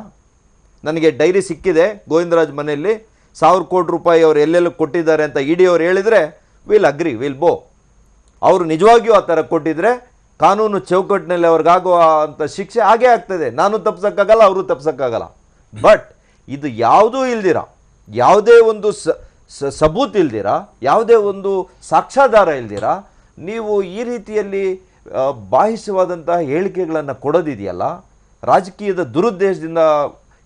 ನನಗೆ ಡೈರಿ ಸಿಕ್ಕಿದೆ ಗೋವಿಂದರಾಜ್ ಮನೆಯಲ್ಲಿ 1000 ಕೋಟಿ ರೂಪಾಯಿ ಅವ್ರು ಎಲ್ಲೆಲ್ಲ ಕೊಟ್ಟಿದ್ದಾರೆ ಅಂತ ED ಅವ್ರು ಹೇಳಿದ್ರೆ ವಿಲ್ ಅಗ್ರಿ, ವಿಲ್ ಬೋ. ಅವರು ನಿಜವಾಗಿಯೂ ಆ ಥರ ಕೊಟ್ಟಿದ್ರೆ ಕಾನೂನು ಚೌಕಟ್ಟಿನಲ್ಲಿ ಅವ್ರಿಗಾಗುವ ಅಂಥ ಶಿಕ್ಷೆ ಹಾಗೇ ಆಗ್ತದೆ. ನಾನು ತಪ್ಸೋಕ್ಕಾಗಲ್ಲ, ಅವರು ತಪ್ಸೋಕ್ಕಾಗಲ್ಲ. ಬಟ್ ಇದು ಯಾವುದೂ ಇಲ್ದಿರ, ಯಾವುದೇ ಒಂದು ಸಬೂತ್ ಇಲ್ದಿರ, ಯಾವುದೇ ಒಂದು ಸಾಕ್ಷ್ಯಾಧಾರ ಇಲ್ದಿರ ನೀವು ಈ ರೀತಿಯಲ್ಲಿ ಬಾಹಿಷ್ಯವಾದಂತಹ ಹೇಳಿಕೆಗಳನ್ನು ಕೊಡೋದಿದೆಯಲ್ಲ, ರಾಜಕೀಯದ ದುರುದ್ದೇಶದಿಂದ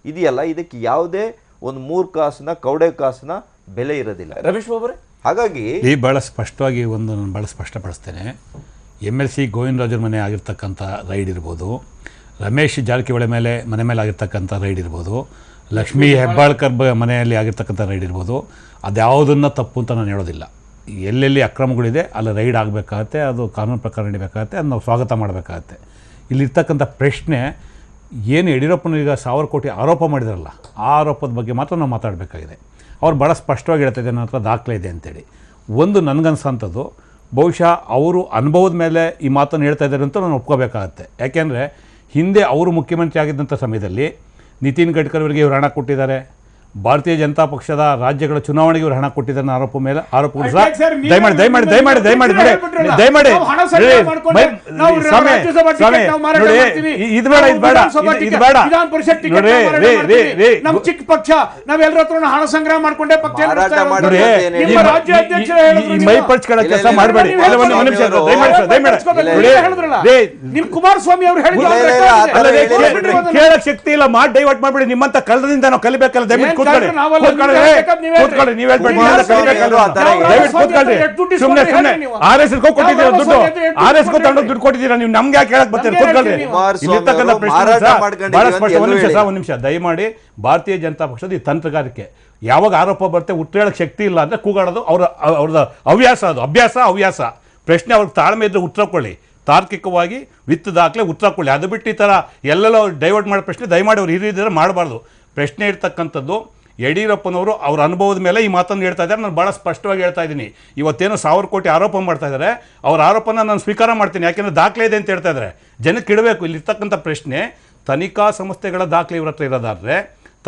ಇದೆಯಲ್ಲ, ಇದಕ್ಕೆ ಯಾವುದೇ ಒಂದು 3 ಕಾಸಿನ ಕವಡೆ ಕಾಸಿನ ಬೆಲೆ ಇರೋದಿಲ್ಲ. ರಮೇಶ್ ಬಾಬುರೇ, ಹಾಗಾಗಿ ಈ ಭಾಳ ಸ್ಪಷ್ಟವಾಗಿ ನಾನು ಭಾಳ ಸ್ಪಷ್ಟಪಡಿಸ್ತೇನೆ. MLC ಗೋವಿಂದರಾಜರ ಮನೆ ಆಗಿರ್ತಕ್ಕಂಥ ರೈಡ್ ಇರ್ಬೋದು, ರಮೇಶ್ ಜಾರಕಿಹೊಳಿ ಮನೆ ಮೇಲೆ ಆಗಿರ್ತಕ್ಕಂಥ ರೈಡ್ ಇರ್ಬೋದು, ಲಕ್ಷ್ಮೀ ಹೆಬ್ಬಾಳ್ಕರ್ ಮನೆಯಲ್ಲಿ ಆಗಿರ್ತಕ್ಕಂಥ ರೈಡ್ ಇರ್ಬೋದು, ಅದ್ಯಾವುದನ್ನು ತಪ್ಪು ಅಂತ ನಾನು ಹೇಳೋದಿಲ್ಲ. ಎಲ್ಲೆಲ್ಲಿ ಅಕ್ರಮಗಳಿದೆ ಅಲ್ಲಿ ರೈಡ್ ಆಗಬೇಕಾಗತ್ತೆ, ಅದು ಕಾನೂನು ಪ್ರಕಾರ ನಡಿಬೇಕಾಗತ್ತೆ, ಅದು ನಾವು ಸ್ವಾಗತ ಮಾಡಬೇಕಾಗತ್ತೆ. ಇಲ್ಲಿರ್ತಕ್ಕಂಥ ಪ್ರಶ್ನೆ ಏನು ಯಡಿಯೂರಪ್ಪನಿಗೆ 1000 ಕೋಟಿ ಆರೋಪ ಮಾಡಿದಾರಲ್ಲ, ಆ ಆರೋಪದ ಬಗ್ಗೆ ಮಾತ್ರ ನಾವು ಮಾತಾಡಬೇಕಾಗಿದೆ. ಅವ್ರು ಭಾಳ ಸ್ಪಷ್ಟವಾಗಿ ಹೇಳ್ತಾ ಇದ್ದಾರೆ, ನನ್ನ ಹತ್ರ ದಾಖಲೆ ಇದೆ ಅಂತೇಳಿ. ಒಂದು ನನಗನ್ಸೋಂಥದ್ದು, ಬಹುಶಃ ಅವರು ಅನುಭವದ ಮೇಲೆ ಈ ಮಾತನ್ನು ಹೇಳ್ತಾ ಇದ್ದಾರೆ ಅಂತ ನಾನು ಒಪ್ಕೋಬೇಕಾಗತ್ತೆ. ಯಾಕೆಂದರೆ ಹಿಂದೆ ಅವರು ಮುಖ್ಯಮಂತ್ರಿ ಆಗಿದ್ದಂಥ ಸಮಯದಲ್ಲಿ ನಿತಿನ್ ಗಡ್ಕರಿ ಅವರಿಗೆ ಇವರು ಹಣ ಕೊಟ್ಟಿದ್ದಾರೆ, ಭಾರತೀಯ ಜನತಾ ಪಕ್ಷದ ರಾಜ್ಯಗಳ ಚುನಾವಣೆಗೆ ಇವರು ಹಣ ಕೊಟ್ಟಿದ್ದನ್ನ ಆರೋಪಗಳು ಸಹ ಸರ್, ನೀವೇ ದಯಮಾಡಿ ಹೇಳ್ಬಿಟ್ರಲ್ಲ. ನಾವು ಹಣ ಸಂಗ್ರಹ ಮಾಡ್ಕೊಂಡು ನಾವು ರಾಜ್ಯಸಭಾ ಟಿಕೆಟ್ ನಾವು ಮಾರಾಟ ಮಾಡ್ತೀವಿ. ಇದು ಬೇಡ ವಿಧಾನ ಪರಿಷತ್ ಟಿಕೆಟ್ ನಾವು ಮಾರಾಟ ಮಾಡ್ತೀವಿ. ನಮ್ಮ ಚಿಕ್ಕ ಪಕ್ಷ ನಾವೆಲ್ಲರ ಹತ್ರ ಹಣ ಸಂಗ್ರಹ ಮಾಡ್ಕೊಂಡೇ ಪಕ್ಷ ನಡೆಸ್ತಾ ಇರೋದು. ನಿಮ್ಮ ರಾಜ್ಯ ಅಧ್ಯಕ್ಷರು ಹೇಳಿದ್ರು ಮೈ ಪರ್ಚ್ಗಳ ಕೆಲಸ ಮಾಡಬೇಡಿ. ನಿಮ್ ಕುಮಾರಸ್ವಾಮಿ ಅವರು ಕೇಳಕ್ ಶಕ್ತಿ ಇಲ್ಲ, ಮಾಡಿ ಡೈವರ್ಟ್ ಮಾಡ್ಬೇಡಿ. ನಿಮ್ಮಂತ ಕಳ್ಳದಿಂದ ನಾವು ಕಲಿಬೇಕಲ್ಲ. ದಯವಿಟ್ಟು ಕೂತ್ಕೊಳ್ಳಿ. ಸುಮ್ಮನೆ RS ಕೊಟ್ಟಿದ್ದೀರಾ ದುಡ್ಡು, RS ದುಡ್ಡು ಕೊಟ್ಟಿದ್ದೀರಾ ನೀವು, ನಮ್ಗೆ ಯಾಕೆ ಹೇಳಕ್ ಬರ್ತೀರಿ? ಕೂತ್ಕೊಳ್ಳಿ. ಇಲ್ಲಿರ್ತಕ್ಕಂಥ ಪ್ರಶ್ನೆ ಬಹಳ ಸ್ಪಷ್ಟ. ಒಂದ್ ನಿಮಿಷ ದಯಮಾಡಿ. ಭಾರತೀಯ ಜನತಾ ಪಕ್ಷದ ಈ ತಂತ್ರಗಾರಿಕೆ ಯಾವಾಗ ಆರೋಪ ಬರುತ್ತೆ ಉತ್ತರ ಹೇಳಕ್ ಶಕ್ತಿ ಇಲ್ಲ ಅಂದ್ರೆ ಕೂಗಾಡೋದು ಅವ್ರದ್ದು ಹವ್ಯಾಸ, ಅದು ಹವ್ಯಾಸ. ಪ್ರಶ್ನೆ ಅವ್ರಿಗೆ ತಾಳ್ಮೆ ಇದ್ರೆ ಉತ್ತರ ಕೊಡಿ, ತಾರ್ಕಿಕವಾಗಿ ವಿತ್ ದಾಖಲೆ ಉತ್ತರ ಕೊಡಿ. ಅದು ಬಿಟ್ಟು ಈ ಥರ ಎಲ್ಲೆಲ್ಲೋ ಡೈವರ್ಟ್ ಮಾಡೋ ಪ್ರಶ್ನೆ ದಯಮಾಡಿ ಅವ್ರು ಹಿರಿಯರಿದ್ರೆ ಮಾಡಬಾರ್ದು. ಪ್ರಶ್ನೆ ಇರ್ತಕ್ಕಂಥದ್ದು ಯಡಿಯೂರಪ್ಪನವರು ಅವ್ರ ಅನುಭವದ ಮೇಲೆ ಈ ಮಾತನ್ನು ಹೇಳ್ತಾ ಇದ್ದಾರೆ. ನಾನು ಭಾಳ ಸ್ಪಷ್ಟವಾಗಿ ಹೇಳ್ತಾ ಇದ್ದೀನಿ. ಇವತ್ತೇನು 1000 ಕೋಟಿ ಆರೋಪ ಮಾಡ್ತಾ ಇದ್ದಾರೆ, ಅವ್ರ ಆರೋಪನ ನಾನು ಸ್ವೀಕಾರ ಮಾಡ್ತೀನಿ. ಯಾಕೆಂದರೆ ದಾಖಲೆ ಇದೆ ಅಂತ ಹೇಳ್ತಾ ಇದ್ದಾರೆ. ಜನಕ್ಕೆ ಇಡಬೇಕು. ಇಲ್ಲಿರ್ತಕ್ಕಂಥ ಪ್ರಶ್ನೆ ತನಿಖಾ ಸಂಸ್ಥೆಗಳ ದಾಖಲೆ ಇವ್ರ ಹತ್ರ ಇರೋದಾದ್ರೆ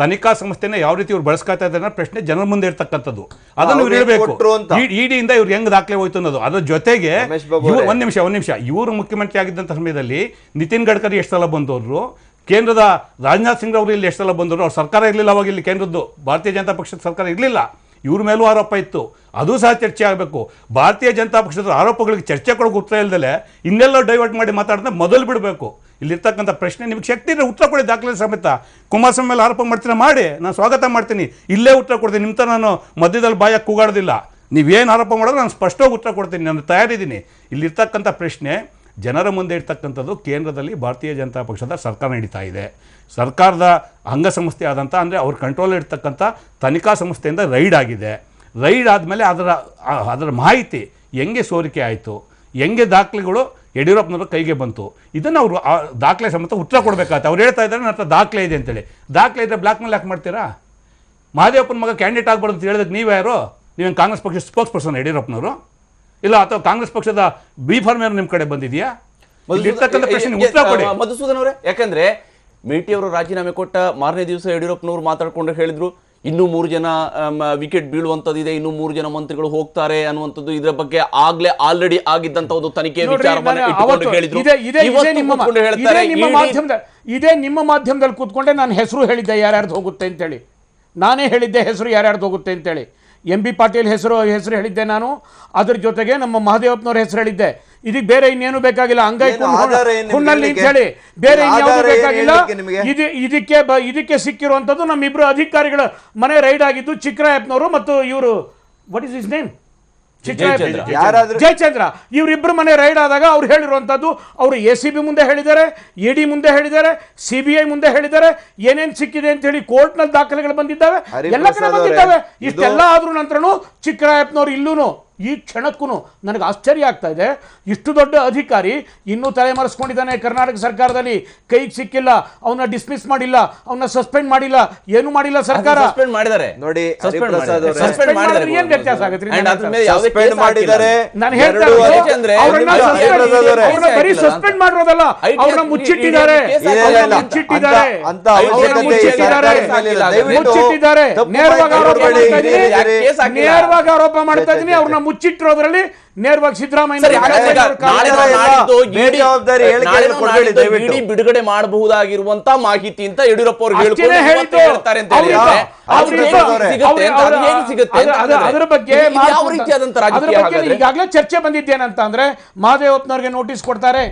ತನಿಖಾ ಸಂಸ್ಥೆನ ಯಾವ ರೀತಿ ಇವ್ರು ಬಳಸ್ಕೊತಾ ಇದ್ದಾರೆ ಅನ್ನೋ ಪ್ರಶ್ನೆ ಜನರ ಮುಂದೆ ಇರ್ತಕ್ಕಂಥದ್ದು. ಅದನ್ನು ಇವ್ರು ಹೇಳಬೇಕು. ಇಡಿಯಿಂದ ಇವ್ರು ಹೆಂಗ್ ದಾಖಲೆ ಹೋಯ್ತು ಅನ್ನೋದು. ಅದ್ರ ಜೊತೆಗೆ ಒಂದ್ ನಿಮಿಷ ಇವರು ಮುಖ್ಯಮಂತ್ರಿ ಆಗಿದ್ದಂಥ ಸಮಯದಲ್ಲಿ ನಿತಿನ್ ಗಡ್ಕರಿ ಎಷ್ಟು ಸಲ ಬಂದವರು, ಕೇಂದ್ರದ ರಾಜನಾಥ್ ಸಿಂಗ್ ಅವರು ಇಲ್ಲಿ ಎಷ್ಟು ಸಲ ಬಂದರು. ಅವ್ರ ಸರ್ಕಾರ ಇರಲಿಲ್ಲ ಅವಾಗ, ಇಲ್ಲಿ ಕೇಂದ್ರದ್ದು ಭಾರತೀಯ ಜನತಾ ಪಕ್ಷದ ಸರ್ಕಾರ ಇರಲಿಲ್ಲ. ಇವ್ರ ಮೇಲೂ ಆರೋಪ ಇತ್ತು, ಅದು ಸಹ ಚರ್ಚೆ ಆಗಬೇಕು. ಭಾರತೀಯ ಜನತಾ ಪಕ್ಷದ ಆರೋಪಗಳಿಗೆ ಚರ್ಚೆ ಕೊಡೋಕೆ ಉತ್ತರ ಇಲ್ದಲೆ ಇನ್ನೆಲ್ಲೋ ಡೈವರ್ಟ್ ಮಾಡಿ ಮಾತಾಡಿದ್ರೆ ಮೊದಲು ಬಿಡಬೇಕು. ಇಲ್ಲಿರ್ತಕ್ಕಂಥ ಪ್ರಶ್ನೆ ನಿಮ್ಗೆ ಶಕ್ತಿ ಇದ್ರೆ ಉತ್ತರ ಕೊಡಿ, ದಾಖಲೆ ಸಮೇತ. ಕುಮಾರಸ್ವಾಮಿ ಮೇಲೆ ಆರೋಪ ಮಾಡ್ತೀರಾ ಮಾಡಿ, ನಾನು ಸ್ವಾಗತ ಮಾಡ್ತೀನಿ, ಇಲ್ಲೇ ಉತ್ತರ ಕೊಡ್ತೀನಿ. ನಿಮ್ಮ ಥರ ನಾನು ಮಧ್ಯದಲ್ಲಿ ಬಾಯಾಗಿ ಕೂಗಾಡೋದಿಲ್ಲ. ನೀವೇನು ಆರೋಪ ಮಾಡೋದು ನಾನು ಸ್ಪಷ್ಟವಾಗಿ ಉತ್ತರ ಕೊಡ್ತೀನಿ, ನಾನು ತಯಾರಿದ್ದೀನಿ. ಇಲ್ಲಿರ್ತಕ್ಕಂಥ ಪ್ರಶ್ನೆ ಜನರ ಮುಂದೆ ಇರ್ತಕ್ಕಂಥದ್ದು ಕೇಂದ್ರದಲ್ಲಿ ಭಾರತೀಯ ಜನತಾ ಪಕ್ಷದ ಸರ್ಕಾರ ನಡೀತಾ ಇದೆ. ಸರ್ಕಾರದ ಅಂಗಸಂಸ್ಥೆ ಆದಂಥ ಅಂದರೆ ಅವ್ರ ಕಂಟ್ರೋಲ್ ಇರ್ತಕ್ಕಂಥ ತನಿಖಾ ಸಂಸ್ಥೆಯಿಂದ ರೈಡ್ ಆಗಿದೆ. ರೈಡ್ ಆದಮೇಲೆ ಅದರ ಮಾಹಿತಿ ಹೆಂಗೆ ಸೋರಿಕೆ ಆಯಿತು, ಹೆಂಗೆ ದಾಖಲೆಗಳು ಯಡಿಯೂರಪ್ಪನವ್ರ ಕೈಗೆ ಬಂತು, ಇದನ್ನು ಅವರು ದಾಖಲೆ ಸಮೇತ ಉತ್ತರ ಕೊಡಬೇಕಾಗುತ್ತೆ. ಅವ್ರು ಹೇಳ್ತಾ ಇದ್ದಾರೆ ನನ್ನ ಹತ್ರ ದಾಖಲೆ ಇದೆ ಅಂತೇಳಿ. ದಾಖಲೆ ಇದ್ದರೆ ಬ್ಲ್ಯಾಕ್ ಮೇಲ್ ಯಾಕೆ ಮಾಡ್ತೀರಾ? ಮಹದೇವಪ್ಪನ ಮಗ ಕ್ಯಾಂಡಿಡೇಟ್ ಆಗ್ಬಾರ್ದು ಅಂತ ಹೇಳಿದಕ್ಕೆ ನೀವೇ ಯಾರು? ನೀವೇನು ಕಾಂಗ್ರೆಸ್ ಪಕ್ಷದ ಸ್ಪೋಕ್ಸ್ ಪರ್ಸನ್ ಯಡಿಯೂರಪ್ಪನವರು ಇಲ್ಲ, ಅಥವಾ ಕಾಂಗ್ರೆಸ್ ಪಕ್ಷದ ಬಿ ಫಾರ್ಮ್ ನಿಮ್ಮ ಕಡೆ ಬಂದಿದೆಯಾ? ಮಧುಸೂದನ್ ಅವರೇ, ಯಾಕಂದ್ರೆ ಮೇಟಿ ಅವರು ರಾಜೀನಾಮೆ ಕೊಟ್ಟ ಮಾರನೇ ದಿವಸ ಯಡಿಯೂರಪ್ಪನವರು ಮಾತಾಡ್ಕೊಂಡು ಹೇಳಿದ್ರು ಇನ್ನೂ 3 ಜನ ವಿಕೆಟ್ ಬೀಳುವಂತದ್ದಿದೆ, ಇನ್ನೂ 3 ಜನ ಮಂತ್ರಿಗಳು ಹೋಗ್ತಾರೆ ಅನ್ನುವಂಥದ್ದು. ಇದರ ಬಗ್ಗೆ ಆಲ್ರೆಡಿ ಆಗಿದ್ದಂತ ಒಂದು ತನಿಖೆ ವಿಚಾರವನ್ನು ಇಟ್ಟುಕೊಂಡು ಹೇಳಿದ್ರು. ಇದೇ ನಿಮ್ಮ ಮಾಧ್ಯಮದಲ್ಲಿ ಕೂತ್ಕೊಂಡೆ ನಾನು ಹೆಸರು ಹೇಳಿದ್ದೆ ಯಾರ್ಯಾರ್ದು ಹೋಗುತ್ತೆ ಅಂತೇಳಿ. ನಾನೇ ಹೇಳಿದ್ದೆ ಹೆಸರು ಯಾರ್ಯಾರ್ದು ಹೋಗುತ್ತೆ ಅಂತೇಳಿ. MB ಪಾಟೀಲ್ ಹೆಸರು ಹೇಳಿದ್ದೆ ನಾನು. ಅದ್ರ ಜೊತೆಗೆ ನಮ್ಮ ಮಹದೇವಪ್ಪನವ್ರ ಹೆಸರು ಹೇಳಿದ್ದೆ. ಇದಕ್ಕೆ ಬೇರೆ ಇನ್ನೇನು ಬೇಕಾಗಿಲ್ಲ. ಅಂಗೈ ಹುಣ್ಣಲ್ಲಿ ಅಂತ ಹೇಳಿ ಬೇರೆ ಇನ್ಯಾವುದು ಬೇಕಾಗಿಲ್ಲ. ಇದಕ್ಕೆ ಸಿಕ್ಕಿರುವಂಥದ್ದು ನಮ್ಮಿಬ್ರು ಅಧಿಕಾರಿಗಳ ಮನೆ ರೈಡ್ ಆಗಿದ್ದು ಚಿಕ್ಕರಾಯಪ್ಪನವರು ಮತ್ತು ಇವರು what is his name Jayachandra. ಇವರಿಬ್ಬರು ಮನೆ ರೈಡ್ ಆದಾಗ ಅವ್ರು ಹೇಳಿರುವಂಥದ್ದು ಅವರು ACB ಮುಂದೆ ಹೇಳಿದ್ದಾರೆ, ED ಮುಂದೆ ಹೇಳಿದ್ದಾರೆ, CBI ಮುಂದೆ ಹೇಳಿದ್ದಾರೆ. ಏನೇನು ಸಿಕ್ಕಿದೆ ಅಂತ ಹೇಳಿ ಕೋರ್ಟ್ನಲ್ಲಿ ದಾಖಲೆಗಳು ಬಂದಿದ್ದಾವೆ, ಎಲ್ಲ ಕಡೆ ಬಂದಿದ್ದಾವೆ. ಇಷ್ಟೆಲ್ಲ ಆದ್ರೂ ನಂತರನು ಚಿಕ್ಕರಾಯಪ್ಪನವ್ರು ಇಲ್ಲೂ ಈ ಕ್ಷಣಕ್ಕೂ ನನಗೆ ಆಶ್ಚರ್ಯ ಆಗ್ತಾ ಇದೆ. ಇಷ್ಟು ದೊಡ್ಡ ಅಧಿಕಾರಿ ಇನ್ನೂ ತಲೆಮರೆಸ್ಕೊಂಡಿದ್ದಾನೆ. ಕರ್ನಾಟಕ ಸರ್ಕಾರದಲ್ಲಿ ಕೈಗೆ ಸಿಕ್ಕಿಲ್ಲ, ಅವನ್ನ ಡಿಸ್ಮಿಸ್ ಮಾಡಿಲ್ಲ, ಅವನ್ನ ಸಸ್ಪೆಂಡ್ ಮಾಡಿಲ್ಲ, ಏನು ಮಾಡಿಲ್ಲ ಸರ್ಕಾರ. ಸಸ್ಪೆಂಡ್ ಮಾಡಿದ್ದಾರೆ ನೋಡಿ, ಏನ್ ವ್ಯತ್ಯಾಸ ಆಗುತ್ತೆ? ನಾನು ಹೇಳ್ತಾ ಬರೀ ಸಸ್ಪೆಂಡ್ ಮಾಡಿರೋದಲ್ಲ, ಅವ್ರನ್ನ ಮುಚ್ಚಿಟ್ಟಿದ್ದಾರೆ, ನೇರವಾಗಿ ಆರೋಪ ಮಾಡ್ತಾ ಇದ್ದೀನಿ. ಅವ್ರನ್ನ ಮುಚ್ಚಿಟ್ಟಿರೋದ್ರಲ್ಲಿ ನೇರವಾಗಿ ಸಿದ್ದರಾಮಯ್ಯ ಬಿಡುಗಡೆ ಮಾಡಬಹುದಾಗಿರುವಂತ ಮಾಹಿತಿ ಅಂತ ಯಡಿಯೂರಪ್ಪ ಅವರು ಅದರ ಬಗ್ಗೆ ಈಗಾಗಲೇ ಚರ್ಚೆ ಬಂದಿದ್ದೇನಂತ ಅಂದ್ರೆ ಮಹದೇವಪ್ಪನವ್ರಿಗೆ ನೋಟಿಸ್ ಕೊಡ್ತಾರೆ.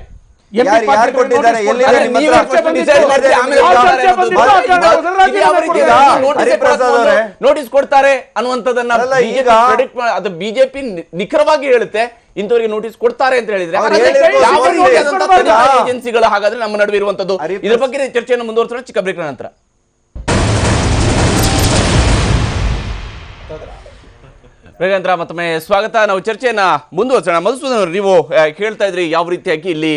ನೋಟಿಸ್ ಕೊಡ್ತಾರೆ ಅನ್ನುವಂಥದ್ದನ್ನ ಬಿಜೆಪಿ ನಿಖರವಾಗಿ ಹೇಳುತ್ತೆ. ಇಂಥವರಿಗೆ ನೋಟಿಸ್ ಕೊಡ್ತಾರೆ ಅಂತ ಹೇಳಿದ್ರೆ ಏಜೆನ್ಸಿಗಳು ಹಾಗಾದ್ರೆ ನಮ್ಮ ನಡುವೆ ಇರುವಂತದ್ದು. ಇದ್ರ ಬಗ್ಗೆ ಚರ್ಚೆಯನ್ನು ಮುಂದುವರಿಸೋಣ ಚಿಕ್ಕ ಬ್ರೇಕ್ ನಂತರ. ಬೇಗಂತರ ಮತ್ತೊಮ್ಮೆ ಸ್ವಾಗತ. ನಾವು ಚರ್ಚೆಯನ್ನ ಮುಂದುವರಿಸೋಣ. ಮಧುಸೂದನ್ ಅವರು, ನೀವು ಹೇಳ್ತಾ ಇದ್ರಿ ಯಾವ ರೀತಿಯಾಗಿ ಇಲ್ಲಿ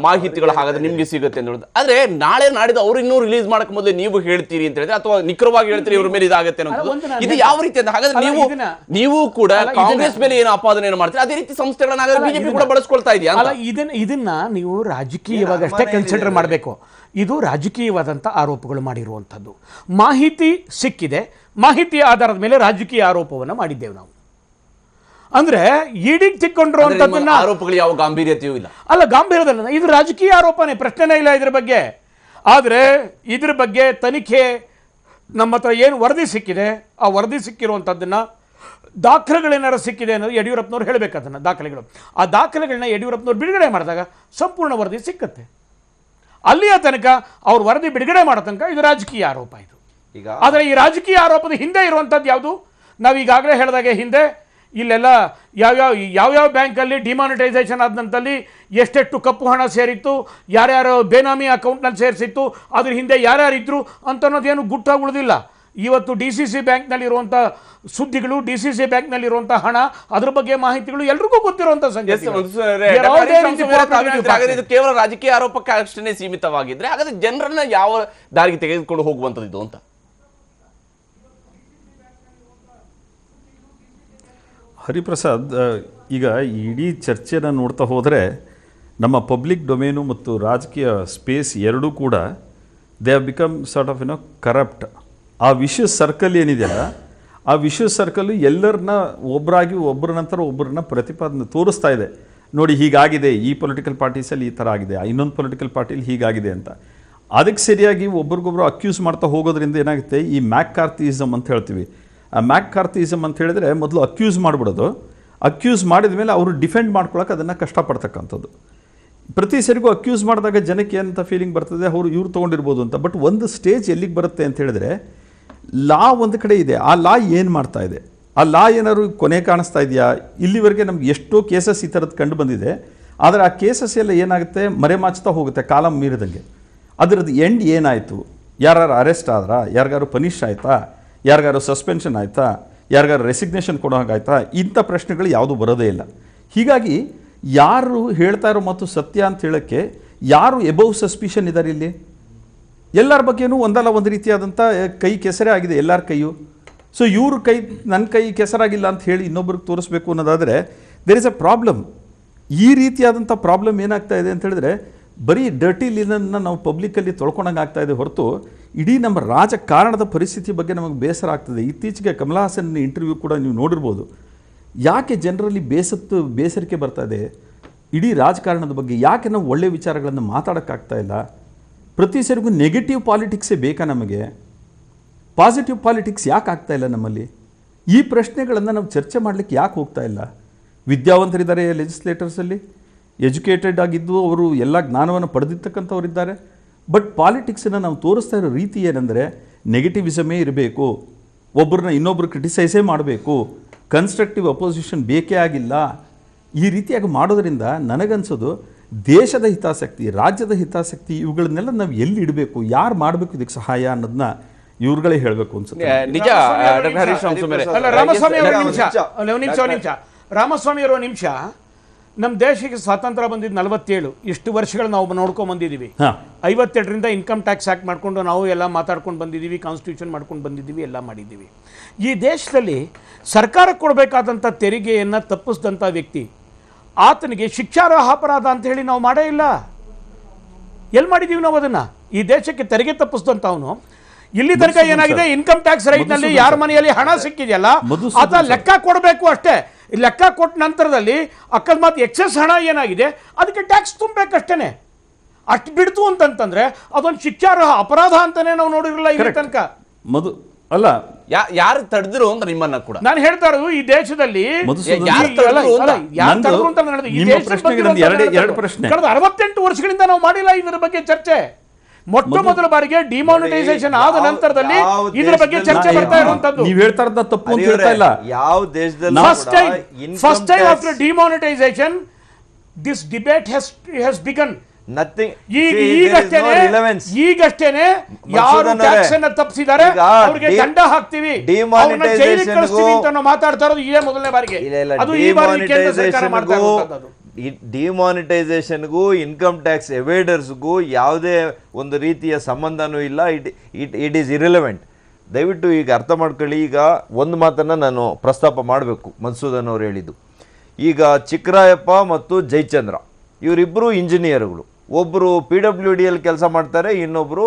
ಮಾಹಿತಿಗಳು ಹಾಗಾದ್ರೆ ನಿಮ್ಗೆ ಸಿಗುತ್ತೆ ಅಂತ ಹೇಳೋದು. ಆದ್ರೆ ನಾಳೆ ನಾಡಿದ್ದು ಅವ್ರು ಇನ್ನೂ ರಿಲೀಸ್ ಮಾಡಕ್ ಮೊದಲೇ ನೀವು ಹೇಳ್ತೀರಿ ಅಂತ ಹೇಳಿದ್ರೆ, ಅಥವಾ ನಿಖರವಾಗಿ ಹೇಳ್ತೀರಿ ಇವ್ರ ಮೇಲೆ ಇದಾಗುತ್ತೆ ಅನ್ನೋದು, ಇದು ಯಾವ ರೀತಿ ಅಂತ? ಹಾಗಾದ್ರೆ ನೀವು ಕೂಡ ಕಾಂಗ್ರೆಸ್ ಮೇಲೆ ಏನು ಆಪಾದನೆ ಮಾಡ್ತೀರಿ, ಅದೇ ರೀತಿ ಸಂಸ್ಥೆಗಳನ್ನ ಬಿಜೆಪಿ ಕೂಡ ಬಳಸ್ಕೊಳ್ತಾ ಇದೆಯಾ? ಇದನ್ನ ನೀವು ರಾಜಕೀಯವಾಗಷ್ಟೇ ಕನ್ಸಿಡರ್ ಮಾಡಬೇಕು. ಇದು ರಾಜಕೀಯವಾದಂಥ ಆರೋಪಗಳು ಮಾಡಿರುವಂಥದ್ದು. ಮಾಹಿತಿ ಸಿಕ್ಕಿದೆ, ಮಾಹಿತಿಯ ಆಧಾರದ ಮೇಲೆ ರಾಜಕೀಯ ಆರೋಪವನ್ನು ಮಾಡಿದ್ದೇವೆ ನಾವು. ಅಂದರೆ ಇಡಿಗೆ ತಿಕ್ಕೊಂಡಿರುವಂಥದ್ದನ್ನ ಆರೋಪಗಳು ಯಾವ ಗಾಂಭೀರ್ಯತೆಯೂ ಇಲ್ಲ. ಅಲ್ಲ, ಗಾಂಭೀರ್ಯದಲ್ಲ, ಇದು ರಾಜಕೀಯ ಆರೋಪನೇ, ಪ್ರಶ್ನೆನೇ ಇಲ್ಲ ಇದ್ರ ಬಗ್ಗೆ. ಆದರೆ ಇದ್ರ ಬಗ್ಗೆ ತನಿಖೆ ನಮ್ಮ ಹತ್ರ ಏನು ವರದಿ ಸಿಕ್ಕಿದೆ, ಆ ವರದಿ ಸಿಕ್ಕಿರುವಂಥದ್ದನ್ನು ದಾಖಲೆಗಳೇನಾರು ಸಿಕ್ಕಿದೆ ಅನ್ನೋದು ಯಡಿಯೂರಪ್ಪನವ್ರು ಹೇಳಬೇಕು. ಅದನ್ನು ದಾಖಲೆಗಳು, ಆ ದಾಖಲೆಗಳನ್ನ ಯಡಿಯೂರಪ್ಪನವ್ರು ಬಿಡುಗಡೆ ಮಾಡಿದಾಗ ಸಂಪೂರ್ಣ ವರದಿ ಸಿಕ್ಕತ್ತೆ. ಅಲ್ಲಿಯ ತನಕ ಅವ್ರ ವರದಿ ಬಿಡುಗಡೆ ಮಾಡೋ ತನಕ ಇದು ರಾಜಕೀಯ ಆರೋಪ ಇದು. ಈಗ ಆದರೆ ಈ ರಾಜಕೀಯ ಆರೋಪದ ಹಿಂದೆ ಇರುವಂಥದ್ದು ಯಾವುದು? ನಾವು ಈಗಾಗಲೇ ಹೇಳಿದಾಗೆ ಹಿಂದೆ ಇಲ್ಲೆಲ್ಲ ಯಾವ್ಯಾವ ಬ್ಯಾಂಕಲ್ಲಿ ಡಿಮಾನಿಟೈಸೇಷನ್ ಆದಂಥಲ್ಲಿ ಎಷ್ಟೆಷ್ಟು ಕಪ್ಪು ಹಣ ಸೇರಿತ್ತು, ಯಾರ್ಯಾರು ಬೇನಾಮಿ ಅಕೌಂಟ್ನಲ್ಲಿ ಸೇರಿಸಿತ್ತು, ಅದ್ರ ಹಿಂದೆ ಯಾರ್ಯಾರು ಇದ್ರು ಅಂತ ಅನ್ನೋದೇನು ಗುಟ್ಟಾಗಿ ಉಳಿದಿಲ್ಲ. ಇವತ್ತು DCC ಬ್ಯಾಂಕ್ನಲ್ಲಿರುವಂಥ ಸುದ್ದಿಗಳು, DCC ಬ್ಯಾಂಕ್ನಲ್ಲಿರುವಂಥ ಹಣ, ಅದ್ರ ಬಗ್ಗೆ ಮಾಹಿತಿಗಳು ಎಲ್ರಿಗೂ ಗೊತ್ತಿರುವಂಥ ಸಂಗತಿ. ಇದು ಕೇವಲ ರಾಜಕೀಯ ಆರೋಪಕ್ಕೆ ಅಷ್ಟೇ ಸೀಮಿತವಾಗಿದ್ರೆ ಹಾಗಾದ್ರೆ ಜನರನ್ನ ಯಾವ ದಾರಿಗೆ ತೆಗೆದುಕೊಂಡು ಹೋಗುವಂಥದ್ದು ಅಂತ? ಹರಿಪ್ರಸಾದ್, ಈಗ ಇಡೀ ಚರ್ಚೆನ ನೋಡ್ತಾ ಹೋದರೆ ನಮ್ಮ ಪಬ್ಲಿಕ್ ಡೊಮೇನು ಮತ್ತು ರಾಜಕೀಯ ಸ್ಪೇಸ್ ಎರಡೂ ಕೂಡ they have become sort of corrupt. ಆ ವಿಷಯ ಸರ್ಕಲ್ ಏನಿದೆಯಲ್ಲ, ಆ ವಿಷಯ ಸರ್ಕಲ್ಲು ಎಲ್ಲರನ್ನ ಒಬ್ಬರ ನಂತರ ಒಬ್ಬರನ್ನ ಪ್ರತಿಪಾದನೆ ತೋರಿಸ್ತಾ ಇದೆ. ನೋಡಿ, ಹೀಗಾಗಿದೆ, ಈ ಪೊಲಿಟಿಕಲ್ ಪಾರ್ಟೀಸಲ್ಲಿ ಈ ಥರ ಆಗಿದೆ, ಇನ್ನೊಂದು ಪೊಲಿಟಿಕಲ್ ಪಾರ್ಟಿಲಿ ಹೀಗಾಗಿದೆ ಅಂತ. ಅದಕ್ಕೆ ಸರಿಯಾಗಿ ಒಬ್ರಿಗೊಬ್ರು ಅಕ್ಯೂಸ್ ಮಾಡ್ತಾ ಹೋಗೋದ್ರಿಂದ ಏನಾಗುತ್ತೆ, ಈ ಮ್ಯಾಕ್ಕಾರ್ಥಿಸಮ್ ಅಂತ ಹೇಳ್ತೀವಿ. ಆ ಮ್ಯಾಕ್ಕಾರ್ಥಿಸಮ್ ಅಂತ ಹೇಳಿದ್ರೆ ಮೊದಲು ಅಕ್ಯೂಸ್ ಮಾಡಿಬಿಡೋದು, ಅಕ್ಯೂಸ್ ಮಾಡಿದ ಮೇಲೆ ಅವರು ಡಿಫೆಂಡ್ ಮಾಡ್ಕೊಳಕ್ಕೆ ಅದನ್ನು ಕಷ್ಟಪಡ್ತಕ್ಕಂಥದ್ದು. ಪ್ರತಿ ಸರಿಗೂ ಅಕ್ಯೂಸ್ ಮಾಡಿದಾಗ ಜನಕ್ಕೆ ಏನಂತ ಫೀಲಿಂಗ್ ಬರ್ತದೆ, ಇವ್ರು ತೊಗೊಂಡಿರ್ಬೋದು ಅಂತ. ಬಟ್ ಒಂದು ಸ್ಟೇಜ್ ಎಲ್ಲಿಗೆ ಬರುತ್ತೆ ಅಂತ ಹೇಳಿದ್ರೆ, ಲಾ ಒಂದು ಕಡೆ ಇದೆ, ಆ ಲಾ ಏನು ಮಾಡ್ತಾ ಇದೆ, ಆ ಲಾ ಏನಾದ್ರು ಕೊನೆ ಕಾಣಿಸ್ತಾ ಇದೆಯಾ? ಇಲ್ಲಿವರೆಗೆ ನಮ್ಗೆ ಎಷ್ಟೋ ಕೇಸಸ್ ಈ ಥರದ್ದು ಕಂಡು ಬಂದಿದೆ. ಆದರೆ ಆ ಕೇಸಸ್ ಎಲ್ಲ ಏನಾಗುತ್ತೆ, ಮರೆಮಾಚ್ತಾ ಹೋಗುತ್ತೆ ಕಾಲ ಮೀರಿದಂಗೆ. ಅದರದ್ದು ಎಂಡ್ ಏನಾಯಿತು, ಯಾರು ಅರೆಸ್ಟ್ ಆದ್ರಾ, ಯಾರಿಗಾರು ಪನಿಷ್ ಆಯಿತಾ, ಯಾರಿಗಾರು ಸಸ್ಪೆನ್ಷನ್ ಆಯಿತಾ, ಯಾರಿಗಾರು ರೆಸಿಗ್ನೇಷನ್ ಕೊಡೋ ಹಾಗಾಯ್ತಾ, ಇಂಥ ಪ್ರಶ್ನೆಗಳು ಯಾವುದೂ ಬರೋದೇ ಇಲ್ಲ. ಹೀಗಾಗಿ ಯಾರು ಹೇಳ್ತಾ ಇರೋ ಮತ್ತು ಸತ್ಯ ಅಂತ ಹೇಳೋಕ್ಕೆ ಯಾರು ಎಬವ್ ಸಸ್ಪಿಷನ್ ಇದ್ದಾರೆ ಇಲ್ಲಿ? ಎಲ್ಲರ ಬಗ್ಗೆನೂ ಒಂದಲ್ಲ ಒಂದು ರೀತಿಯಾದಂಥ ಕೈ ಕೆಸರೇ ಆಗಿದೆ ಎಲ್ಲರ ಕೈಯು. ಸೊ ಇವ್ರ ಕೈ, ನನ್ನ ಕೈ ಕೆಸರಾಗಿಲ್ಲ ಅಂತ ಹೇಳಿ ಇನ್ನೊಬ್ರಿಗೆ ತೋರಿಸ್ಬೇಕು ಅನ್ನೋದಾದರೆ ದೇರ್ ಇಸ್ ಎ ಪ್ರಾಬ್ಲಮ್. ಈ ರೀತಿಯಾದಂಥ ಪ್ರಾಬ್ಲಮ್ ಏನಾಗ್ತಾ ಇದೆ ಅಂತ ಹೇಳಿದ್ರೆ, ಬರೀ ಡರ್ಟಿ ಲಿನನ್ನು ನಾವು ಪಬ್ಲಿಕ್ಕಲ್ಲಿ ತೊಳ್ಕೊಂಡಂಗೆ ಆಗ್ತಾ ಇದೆ ಹೊರತು ಇಡೀ ನಮ್ಮ ರಾಜಕಾರಣದ ಪರಿಸ್ಥಿತಿ ಬಗ್ಗೆ ನಮಗೆ ಬೇಸರ ಆಗ್ತದೆ. ಇತ್ತೀಚೆಗೆ ಕಮಲಾ ಹಾಸನ್ ಇಂಟರ್ವ್ಯೂ ಕೂಡ ನೀವು ನೋಡಿರ್ಬೋದು. ಯಾಕೆ ಜನರಲ್ಲಿ ಬೇಸರಿಕೆ ಬರ್ತಾ ಇದೆ ಇಡೀ ರಾಜಕಾರಣದ ಬಗ್ಗೆ? ಯಾಕೆ ನಾವು ಒಳ್ಳೆಯ ವಿಚಾರಗಳನ್ನು ಮಾತಾಡೋಕ್ಕಾಗ್ತಾ ಇಲ್ಲ? ಪ್ರತಿ ಸರಿಗೂ ನೆಗೆಟಿವ್ ಪಾಲಿಟಿಕ್ಸೇ ಬೇಕಾ ನಮಗೆ? ಪಾಸಿಟಿವ್ ಪಾಲಿಟಿಕ್ಸ್ ಯಾಕೆ ಆಗ್ತಾ ಇಲ್ಲ ನಮ್ಮಲ್ಲಿ? ಈ ಪ್ರಶ್ನೆಗಳನ್ನು ನಾವು ಚರ್ಚೆ ಮಾಡಲಿಕ್ಕೆ ಯಾಕೆ ಹೋಗ್ತಾ ಇಲ್ಲ? ವಿದ್ಯಾವಂತರಿದ್ದಾರೆ ಲೆಜಿಸ್ಲೇಟರ್ಸಲ್ಲಿ, ಎಜುಕೇಟೆಡ್ ಆಗಿದ್ದು ಅವರು ಎಲ್ಲ ಜ್ಞಾನವನ್ನು ಪಡೆದಿರ್ತಕ್ಕಂಥವರಿದ್ದಾರೆ. ಬಟ್ ಪಾಲಿಟಿಕ್ಸನ್ನು ನಾವು ತೋರಿಸ್ತಾ ಇರೋ ರೀತಿ ಏನಂದರೆ ನೆಗೆಟಿವಿಸಮೇ ಇರಬೇಕು, ಒಬ್ಬರನ್ನ ಇನ್ನೊಬ್ಬರು ಕ್ರಿಟಿಸೈಸೇ ಮಾಡಬೇಕು, ಕನ್ಸ್ಟ್ರಕ್ಟಿವ್ ಅಪೋಸಿಷನ್ ಬೇಕೇ ಆಗಿಲ್ಲ. ಈ ರೀತಿಯಾಗಿ ಮಾಡೋದ್ರಿಂದ ನನಗನ್ಸೋದು ದೇಶದ ಹಿತಾಸಕ್ತಿ, ರಾಜ್ಯದ ಹಿತಾಸಕ್ತಿ, ಇವುಗಳನ್ನೆಲ್ಲ ನಾವು ಎಲ್ಲಿ ಇಡಬೇಕು, ಯಾರು ಮಾಡಬೇಕು ಇದಕ್ಕೆ ಸಹಾಯ ಅನ್ನೋದನ್ನ ಇವ್ರುಗಳೇ ಹೇಳಬೇಕು ಅನ್ಸುತ್ತೆ. ನಿಜ. ರಾಮಸ್ವಾಮಿ ಅವರ ನಿಮಿಷ. ನಮ್ಮ ದೇಶಕ್ಕೆ ಸ್ವಾತಂತ್ರ್ಯ ಬಂದಿದ್ದು 47, ಇಷ್ಟು ವರ್ಷಗಳು ನಾವು ನೋಡ್ಕೊಂಡು ಬಂದಿದ್ದೀವಿ. 52ರಿಂದ ಇನ್ಕಮ್ ಟ್ಯಾಕ್ಸ್ ಆಕ್ಟ್ ಮಾಡಿಕೊಂಡು ನಾವು ಎಲ್ಲ ಮಾತಾಡ್ಕೊಂಡು ಬಂದಿದ್ದೀವಿ, ಕಾನ್ಸ್ಟಿಟ್ಯೂಷನ್ ಮಾಡ್ಕೊಂಡು ಬಂದಿದ್ದೀವಿ, ಎಲ್ಲ ಮಾಡಿದ್ದೀವಿ. ಈ ದೇಶದಲ್ಲಿ ಸರ್ಕಾರ ಕೊಡಬೇಕಾದಂಥ ತೆರಿಗೆಯನ್ನು ತಪ್ಪಿಸಿದಂಥ ವ್ಯಕ್ತಿ, ಆತನಿಗೆ ಶಿಕ್ಷಾರ್ಹ ಅಪರಾಧ ಅಂತ ಹೇಳಿ ನಾವು ಮಾಡೇ ಇಲ್ಲ. ಎಲ್ಲಿ ಮಾಡಿದ್ದೀವಿ ನಾವು ಅದನ್ನು? ಈ ದೇಶಕ್ಕೆ ತೆರಿಗೆ ತಪ್ಪಿಸಿದಂಥವನು ಇಲ್ಲಿ ತನಕ ಏನಾಗಿದೆ, ಇನ್ಕಮ್ ಟ್ಯಾಕ್ಸ್ ರೈಟ್ನಲ್ಲಿ ಯಾರ ಮನೆಯಲ್ಲಿ ಹಣ ಸಿಕ್ಕಿದೆಯಲ್ಲ ಆತ ಲೆಕ್ಕ ಕೊಡಬೇಕು ಅಷ್ಟೇ. ಲೆಕ್ಕ ಕೊಟ್ಟ ನಂತರದಲ್ಲಿ ಅಕಸ್ಮಾತ್ ಎಕ್ಸೆಸ್ ಹಣ ಏನಾಗಿದೆ ಅದಕ್ಕೆ ಟ್ಯಾಕ್ಸ್ ತುಂಬಬೇಕಷ್ಟೇ. ಅಷ್ಟು ಬಿಡ್ತು ಅಂತಂತಂದ್ರೆ ಅದೊಂದು ಶಿಕ್ಷಾರ್ಹ ಅಪರಾಧ ಅಂತಾನೆ ನಾವು ನೋಡಿರಲಿಲ್ಲ ಇಲ್ಲಿ ತನಕ. ಅಲ್ಲ, ಯಾರು ತಡೆದ್ರು ಅಂತ ನಿಮ್ಮನ್ನ ಕೂಡ ನಾನು ಹೇಳ್ತಾ ಇರೋದು. ಈ ದೇಶದಲ್ಲಿ ಕಳೆದ 68 ವರ್ಷಗಳಿಂದ ನಾವು ಮಾಡಿಲ್ಲ ಇದರ ಬಗ್ಗೆ ಚರ್ಚೆ. ಮೊಟ್ಟ ಮೊದಲ ಬಾರಿಗೆ ಡಿಮಾನಿಟೈಸೇಷನ್ ಆದ ನಂತರದಲ್ಲಿ ಇದರ ಬಗ್ಗೆ ಚರ್ಚೆ ಬರ್ತಾ ಇರುವಂತದ್ದು. ನೀವು ಹೇಳ್ತಾ ಇರೋದು ತಪ್ಪು ಅಂತ ಹೇಳ್ತಾ ಇಲ್ಲ. ಯಾವ ದೇಶದಲ್ಲಿ first time after demonetisation this debate has begun. ಈಗಷ್ಟೇನೆ ಯಾರು ಟ್ಯಾಕ್ಸ್ ಅನ್ನ ತಪ್ಪಿಸಿದ್ದಾರೆ ಅವರಿಗೆ ದಂಡ ಹಾಕ್ತಿವಿ, ಜೈಲಿಗೆ ಕಳಿಸ್ತೀವಿ ಅಂತ ನಾವು ಮಾತಾಡ್ತಾ ಇರೋದು ಇದೇ ಮೊದಲನೇ ಬಾರಿಗೆ. ಅದು ಈ ಬಾರಿ ಕೇಂದ್ರ ಸರ್ಕಾರ ಮಾಡ್ತಾ ಇರುವಂತದ್ದು. ಡಿಮಾನಿಟೈಸೇಷನ್ಗೂ ಇನ್ಕಮ್ ಟ್ಯಾಕ್ಸ್ ಎವೇಡರ್ಸ್ಗೂ ಯಾವುದೇ ಒಂದು ರೀತಿಯ ಸಂಬಂಧನೂ ಇಲ್ಲ. It is irrelevant. ದಯವಿಟ್ಟು ಈಗ ಅರ್ಥ ಮಾಡ್ಕೊಳ್ಳಿ. ಈಗ ಒಂದು ಮಾತನ್ನು ನಾನು ಪ್ರಸ್ತಾಪ ಮಾಡಬೇಕು. ಮಧುಸೂದನ್ ಅವರು ಹೇಳಿದ್ದು, ಈಗ ಚಿಕ್ಕರಾಯಪ್ಪ ಮತ್ತು ಜಯಚಂದ್ರ ಇವರಿಬ್ಬರು ಇಂಜಿನಿಯರ್ಗಳು. ಒಬ್ಬರು PWDಯಲ್ಲಿ ಕೆಲಸ ಮಾಡ್ತಾರೆ, ಇನ್ನೊಬ್ಬರು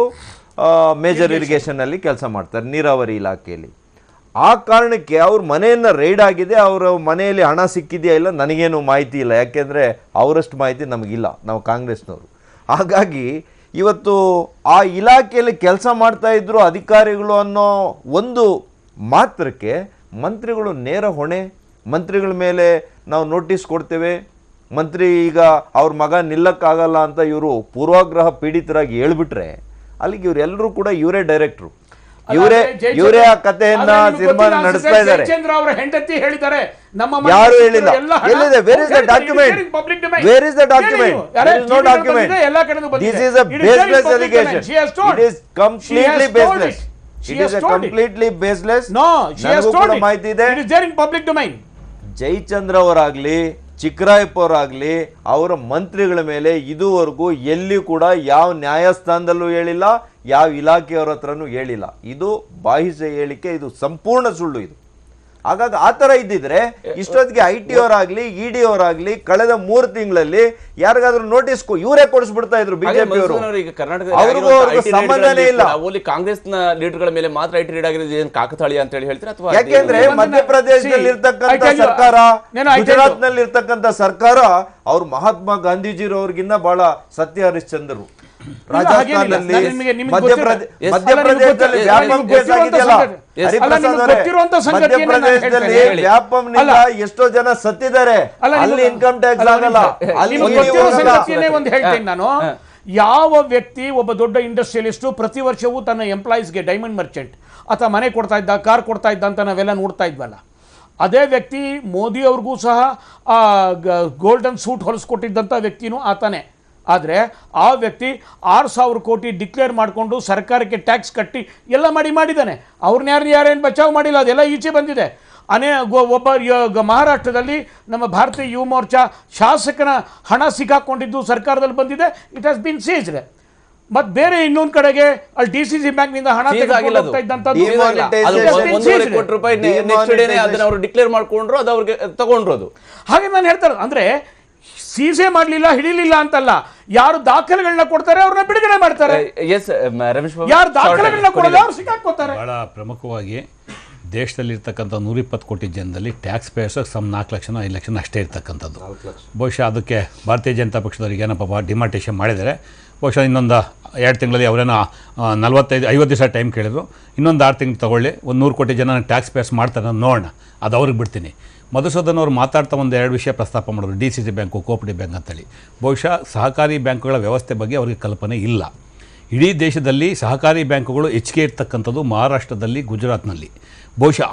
ಮೇಜರ್ ಇರಿಗೇಷನಲ್ಲಿ ಕೆಲಸ ಮಾಡ್ತಾರೆ, ನೀರಾವರಿ ಇಲಾಖೆಯಲ್ಲಿ. ಆ ಕಾರಣಕ್ಕೆ ಅವ್ರ ಮನೆಯನ್ನು ರೈಡ್ ಆಗಿದೆ, ಅವರ ಮನೆಯಲ್ಲಿ ಹಣ ಸಿಕ್ಕಿದೆಯಾ ಇಲ್ಲ ನನಗೇನು ಮಾಹಿತಿ ಇಲ್ಲ, ಯಾಕೆಂದರೆ ಅವರಷ್ಟು ಮಾಹಿತಿ ನಮಗಿಲ್ಲ, ನಾವು ಕಾಂಗ್ರೆಸ್ನವರು. ಹಾಗಾಗಿ ಇವತ್ತು ಆ ಇಲಾಖೆಯಲ್ಲಿ ಕೆಲಸ ಮಾಡ್ತಾ ಇದ್ರು ಅಧಿಕಾರಿಗಳು ಅನ್ನೋ ಒಂದು ಮಾತ್ರಕ್ಕೆ ಮಂತ್ರಿಗಳು ನೇರ ಹೊಣೆ. ಮಂತ್ರಿಗಳ ಮೇಲೆ ನಾವು ನೋಟಿಸ್ ಕೊಡ್ತೇವೆ, ಮಂತ್ರಿ ಈಗ ಅವ್ರ ಮಗ ನಿಲ್ಲಕ್ಕಾಗಲ್ಲ ಅಂತ ಇವರು ಪೂರ್ವಾಗ್ರಹ ಪೀಡಿತರಾಗಿ ಹೇಳ್ಬಿಟ್ರೆ ಅಲ್ಲಿಗೆ ಇವರೆಲ್ಲರೂ ಕೂಡ ಇವರೇ ಡೈರೆಕ್ಟ್ರು, ಇವರೇ ಆ ಕಥೆಯನ್ನ ಸಿನಿಮಾ ನಡೆಸ್ತಾ ಇದ್ದಾರೆ. ಅವರ ಹೆಂಡತಿ ಹೇಳಿದ್ದಾರೆ, ಯಾರು ಹೇಳಿಲ್ಲ. ಎಲ್ಲಿದೆ? Where is the document? Where is the document? There is no document. This is a baseless allegation. It is completely baseless. It is a completely baseless. ನನಗೂ ಕೂಡ ಮಾಹಿತಿ ಇದೆ. It is there in public domain. Jayachandra ಅವರಾಗ್ಲಿ ಚಿಕ್ಕರಾಯಪ್ಪ ಅವರಾಗ್ಲಿ ಅವರ ಮಂತ್ರಿಗಳ ಮೇಲೆ ಇದುವರೆಗೂ ಎಲ್ಲಿ ಕೂಡ ಯಾವ ನ್ಯಾಯಸ್ಥಾನದಲ್ಲೂ ಹೇಳಿಲ್ಲ, ಯಾವ ಇಲಾಖೆಯವರ ಹತ್ರನೂ ಹೇಳಿಲ್ಲ. ಇದು ಬಾಹಿಷ್ಯ ಹೇಳಿಕೆ, ಇದು ಸಂಪೂರ್ಣ ಸುಳ್ಳು ಇದು. ಹಾಗಾಗಿ ಆ ಥರ ಇದ್ದಿದ್ರೆ ಇಷ್ಟೊತ್ತಿಗೆ IT ಅವರಾಗ್ಲಿ ED ಅವರಾಗ್ಲಿ ಕಳೆದ 3 ತಿಂಗಳಲ್ಲಿ ಯಾರಿಗಾದ್ರೂ ನೋಟಿಸ್ ಇವರೇ ಕೊಡಿಸ್ಬಿಡ್ತಾ ಇದ್ರು ಬಿಜೆಪಿ ಅವರು. ಅವ್ರಿಗೂ ಸಂಬಂಧನೇ ಇಲ್ಲ. ಕಾಂಗ್ರೆಸ್ನ ಲೀಡರ್ಗಳ ಮೇಲೆ ಮಾತ್ರ IT ರೇಡ್ ಆಗಿದೆ, ಕಾಕತಾಳೀಯ ಅಂತ ಹೇಳಿ ಹೇಳ್ತಾರೆ ಅಥವಾ? ಯಾಕೆಂದ್ರೆ ಮಧ್ಯಪ್ರದೇಶದಲ್ಲಿ ಇರ್ತಕ್ಕಂಥ ಸರ್ಕಾರ, ಗುಜರಾತ್ ನಲ್ಲಿ ಇರ್ತಕ್ಕಂಥ ಸರ್ಕಾರ ಅವ್ರು ಮಹಾತ್ಮ ಗಾಂಧೀಜಿರವ್ರಿಗಿನ್ನ ಬಹಳ ಸತ್ಯ ಹರಿಶ್ಚಂದ್ರರು. ರಾಜಸ್ಥಾನದಲ್ಲಿ ಮಧ್ಯಪ್ರದೇಶದಲ್ಲಿ ವ್ಯಾಪಂ ಕೇಸ್ ಆಗಿದೆಯಲ್ಲ, ಮಧ್ಯಪ್ರದೇಶದಲ್ಲಿ ವ್ಯಾಪಂನಿಂದ ಎಷ್ಟೋ ಜನ ಸತ್ತಿದ್ದಾರೆ. ಅಲ್ಲಿ ಇನ್ಕಮ್ ಟ್ಯಾಕ್ಸ್ ಆಗಲ್ಲ. ಅಲ್ಲಿ ಒಂದು ಹೇಳ್ತೀನಿ ನಾನು, ಯಾವ ವ್ಯಕ್ತಿ ಒಬ್ಬ ದೊಡ್ಡ ಇಂಡಸ್ಟ್ರಿಯಲಿಸ್ಟ್ ಪ್ರತಿ ವರ್ಷವೂ ತನ್ನ ಎಂಪ್ಲಾಯೀಸ್ಗೆ ಡೈಮಂಡ್ ಮರ್ಚೆಂಟ್ ಅಥವಾ ಮನೆ ಕೊಡ್ತಾ ಇದ್ದ, ಕಾರ್ ಕೊಡ್ತಾ ಇದ್ದ ಅಂತ ನಾವೆಲ್ಲ ನೋಡ್ತಾ ಇದ್ವಲ್ಲ, ಅದೇ ವ್ಯಕ್ತಿ ಮೋದಿ ಅವ್ರಿಗೂ ಸಹ ಗೋಲ್ಡನ್ ಸೂಟ್ ಹೊಲಿಸ್ಕೊಟ್ಟಿದ್ದಂಥ ವ್ಯಕ್ತಿನೂ ಆತನೇ. ಆದರೆ ಆ ವ್ಯಕ್ತಿ 6,000 ಕೋಟಿ ಡಿಕ್ಲೇರ್ ಮಾಡಿಕೊಂಡು ಸರ್ಕಾರಕ್ಕೆ ಟ್ಯಾಕ್ಸ್ ಕಟ್ಟಿ ಎಲ್ಲ ಮಾಡಿದ್ದಾನೆ. ಅವ್ರನ್ನ ಯಾರೇನು ಬಚಾವ್ ಮಾಡಿಲ್ಲ, ಅದೆಲ್ಲ ಈಚೆ ಬಂದಿದೆ. ಒಬ್ಬ ಮಹಾರಾಷ್ಟ್ರದಲ್ಲಿ ನಮ್ಮ ಭಾರತೀಯ ಯುವ ಮೋರ್ಚಾ ಶಾಸಕನ ಹಣ ಸಿಕ್ಕಾಕೊಂಡಿದ್ದು ಸರ್ಕಾರದಲ್ಲಿ ಬಂದಿದೆ, ಇಟ್ ಹ್ಯಾಸ್ ಬಿನ್ ಸೀಜ್ಡ್. ಮತ್ತೆ ಬೇರೆ ಇನ್ನೊಂದು ಕಡೆಗೆ ಅಲ್ಲಿ DCC ಬ್ಯಾಂಕ್ನಿಂದ ಹಣ ಡಿಕ್ಲೇರ್ ಮಾಡ್ಕೊಂಡ್ರು, ಅದು ಅವ್ರಿಗೆ ತಗೊಂಡ್ರು. ಹಾಗೆ ನಾನು ಹೇಳ್ತಾರೆ ಅಂದ್ರೆ ಸೀಸೆ ಮಾಡಲಿಲ್ಲ, ಹಿಡಿಲಿಲ್ಲ ಅಂತಲ್ಲ, ಯಾರು ದಾಖಲೆಗಳನ್ನ ಕೊಡ್ತಾರೆ ಅವ್ರನ್ನ ಬಿಡುಗಡೆ ಮಾಡ್ತಾರೆ. ಯಾರು ದಾಖಲೆಗಳನ್ನ ಕೊಡಲ್ಲ ಅವ್ರು ಸಿಕ್ಕಾಕೋತಾರೆ. ಬಹಳ ಪ್ರಮುಖವಾಗಿ ದೇಶದಲ್ಲಿರ್ತಕ್ಕಂಥ 120 ಕೋಟಿ ಜನದಲ್ಲಿ ಟ್ಯಾಕ್ಸ್ ಪೇಯರ್ಸ್ 4 ಲಕ್ಷ 5 ಲಕ್ಷ ಅಷ್ಟೇ ಇರ್ತಕ್ಕಂಥದ್ದು. ಬಹುಶಃ ಅದಕ್ಕೆ ಭಾರತೀಯ ಜನತಾ ಪಕ್ಷದವ್ರಿಗೆ ಏನಪ್ಪ ಡಿಮಾರ್ಟೇಷನ್ ಮಾಡಿದರೆ, ಬಹುಶಃ ಇನ್ನೊಂದು 2 ತಿಂಗಳಲ್ಲಿ ಅವರೇನೋ 45-50 ದಿವಸ ಟೈಮ್ ಕೇಳಿದ್ರು, ಇನ್ನೊಂದು 6 ತಿಂಗಳು ತೊಗೊಳ್ಳಿ, ಒಂದು 100 ಕೋಟಿ ಜನ ಟ್ಯಾಕ್ಸ್ ಪೇಯರ್ಸ್ ಮಾಡ್ತಾರೆ ನೋಡೋಣ, ಅದು ಅವ್ರಿಗೆ ಬಿಡ್ತೀನಿ. ಮಧುಸೂದನ್ ಅವರು ಮಾತಾಡ್ತಾ 1-2 ವಿಷಯ ಪ್ರಸ್ತಾಪ ಮಾಡಿದ್ರು, DCC ಬ್ಯಾಂಕು, ಕೋಆಪರೇಟಿವ್ ಬ್ಯಾಂಕ್ ಅಂತೇಳಿ. ಬಹುಶಃ ಸಹಕಾರಿ ಬ್ಯಾಂಕುಗಳ ವ್ಯವಸ್ಥೆ ಬಗ್ಗೆ ಅವರಿಗೆ ಕಲ್ಪನೆ ಇಲ್ಲ. ಇಡೀ ದೇಶದಲ್ಲಿ ಸಹಕಾರಿ ಬ್ಯಾಂಕುಗಳು ಹೆಚ್ಚಿಗೆ ಇರ್ತಕ್ಕಂಥದ್ದು ಮಹಾರಾಷ್ಟ್ರದಲ್ಲಿ, ಗುಜರಾತ್ನಲ್ಲಿ. ಬಹುಶಃ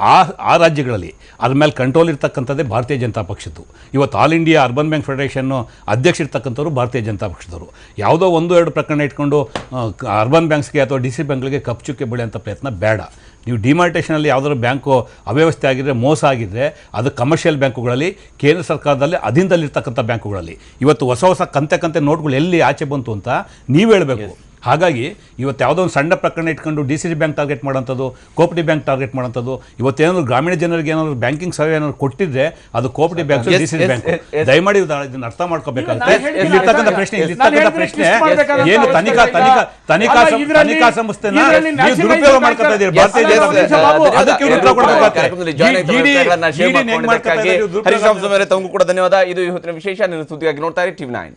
ಆ ರಾಜ್ಯಗಳಲ್ಲಿ ಅದ್ರ ಮೇಲೆ ಕಂಟ್ರೋಲ್ ಇರ್ತಕ್ಕಂಥದ್ದೇ ಭಾರತೀಯ ಜನತಾ ಪಕ್ಷದ್ದು. ಇವತ್ತು ಆಲ್ ಇಂಡಿಯಾ ಅರ್ಬನ್ ಬ್ಯಾಂಕ್ ಫೆಡರೇಷನ್ನು ಅಧ್ಯಕ್ಷ ಇರ್ತಕ್ಕಂಥವ್ರು ಭಾರತೀಯ ಜನತಾ ಪಕ್ಷದವರು. ಯಾವುದೋ 1-2 ಪ್ರಕರಣ ಇಟ್ಕೊಂಡು ಅರ್ಬನ್ ಬ್ಯಾಂಕ್ಸ್ಗೆ ಅಥವಾ DCC ಬ್ಯಾಂಕ್ಗಳಿಗೆ ಕಪ್ಪು ಚುಕ್ಕೆ ಬೆಳೆಯುವಂಥ ಪ್ರಯತ್ನ ಬೇಡ. ನೀವು ಡಿಮಾರ್ಟೇಷನಲ್ಲಿ ಯಾವುದಾದ್ರು ಬ್ಯಾಂಕು ಅವ್ಯವಸ್ಥೆ ಆಗಿದ್ದರೆ, ಮೋಸ ಆಗಿದ್ದರೆ, ಅದು ಕಮರ್ಷಿಯಲ್ ಬ್ಯಾಂಕುಗಳಲ್ಲಿ, ಕೇಂದ್ರ ಸರ್ಕಾರದಲ್ಲಿ ಅಧೀನದಲ್ಲಿರ್ತಕ್ಕಂಥ ಬ್ಯಾಂಕುಗಳಲ್ಲಿ. ಇವತ್ತು ಹೊಸ ಕಂತೆ ನೋಟ್ಗಳು ಎಲ್ಲಿ ಆಚೆ ಬಂತು ಅಂತ ನೀವು ಹೇಳಬೇಕು. ಹಾಗಾಗಿ ಇವತ್ತು ಯಾವುದೋ ಒಂದು ಸಣ್ಣ ಪ್ರಕರಣ ಇಟ್ಕೊಂಡು DCC ಬ್ಯಾಂಕ್ ಟಾರ್ಗೆಟ್ ಮಾಡೋಂಥದ್ದು, ಕೋಆಪರೇಟಿವ್ ಬ್ಯಾಂಕ್ ಟಾರ್ಗೆಟ್ ಮಾಡೋಂಥದ್ದು. ಇವತ್ತೇನಾದ್ರು ಗ್ರಾಮೀಣ ಜನರಿಗೆ ಏನಾದ್ರು ಬ್ಯಾಂಕಿಂಗ್ ಸೇವೆ ಏನಾದ್ರು ಕೊಟ್ಟಿದ್ರೆ ಅದು ಕೋಆಪರೇಟಿವ್ ಬ್ಯಾಂಕ್, DCC ಬ್ಯಾಂಕ್. ದಯಮಾಡಿ ಇದನ್ನ ಅರ್ಥ ಮಾಡ್ಕೋಬೇಕಾಗುತ್ತೆ. ಇಲ್ಲಿರ್ತಕ್ಕಂಥ ಪ್ರಶ್ನೆ ಏನು, ತನಿಖಾ ಸಂಸ್ಥೆನ ನೀವು ದುರುಪಯೋಗ ಮಾಡ್ಕೊತಾ ಇದ್ದೀರಿ ಭಾರತೀಯ ಜನತಾ ಪಕ್ಷ. ಅದಕ್ಕೆ ಉತ್ತರ ಕೊಡಬೇಕಾಗುತ್ತೆ. ತಮಗೂ ಕೂಡ ಧನ್ಯವಾದ. ಇದು ಇವತ್ತಿನ ವಿಶೇಷ. ಸುದ್ದಿಗಾಗಿ ನೋಡ್ತಾ ಇರಿ TV9.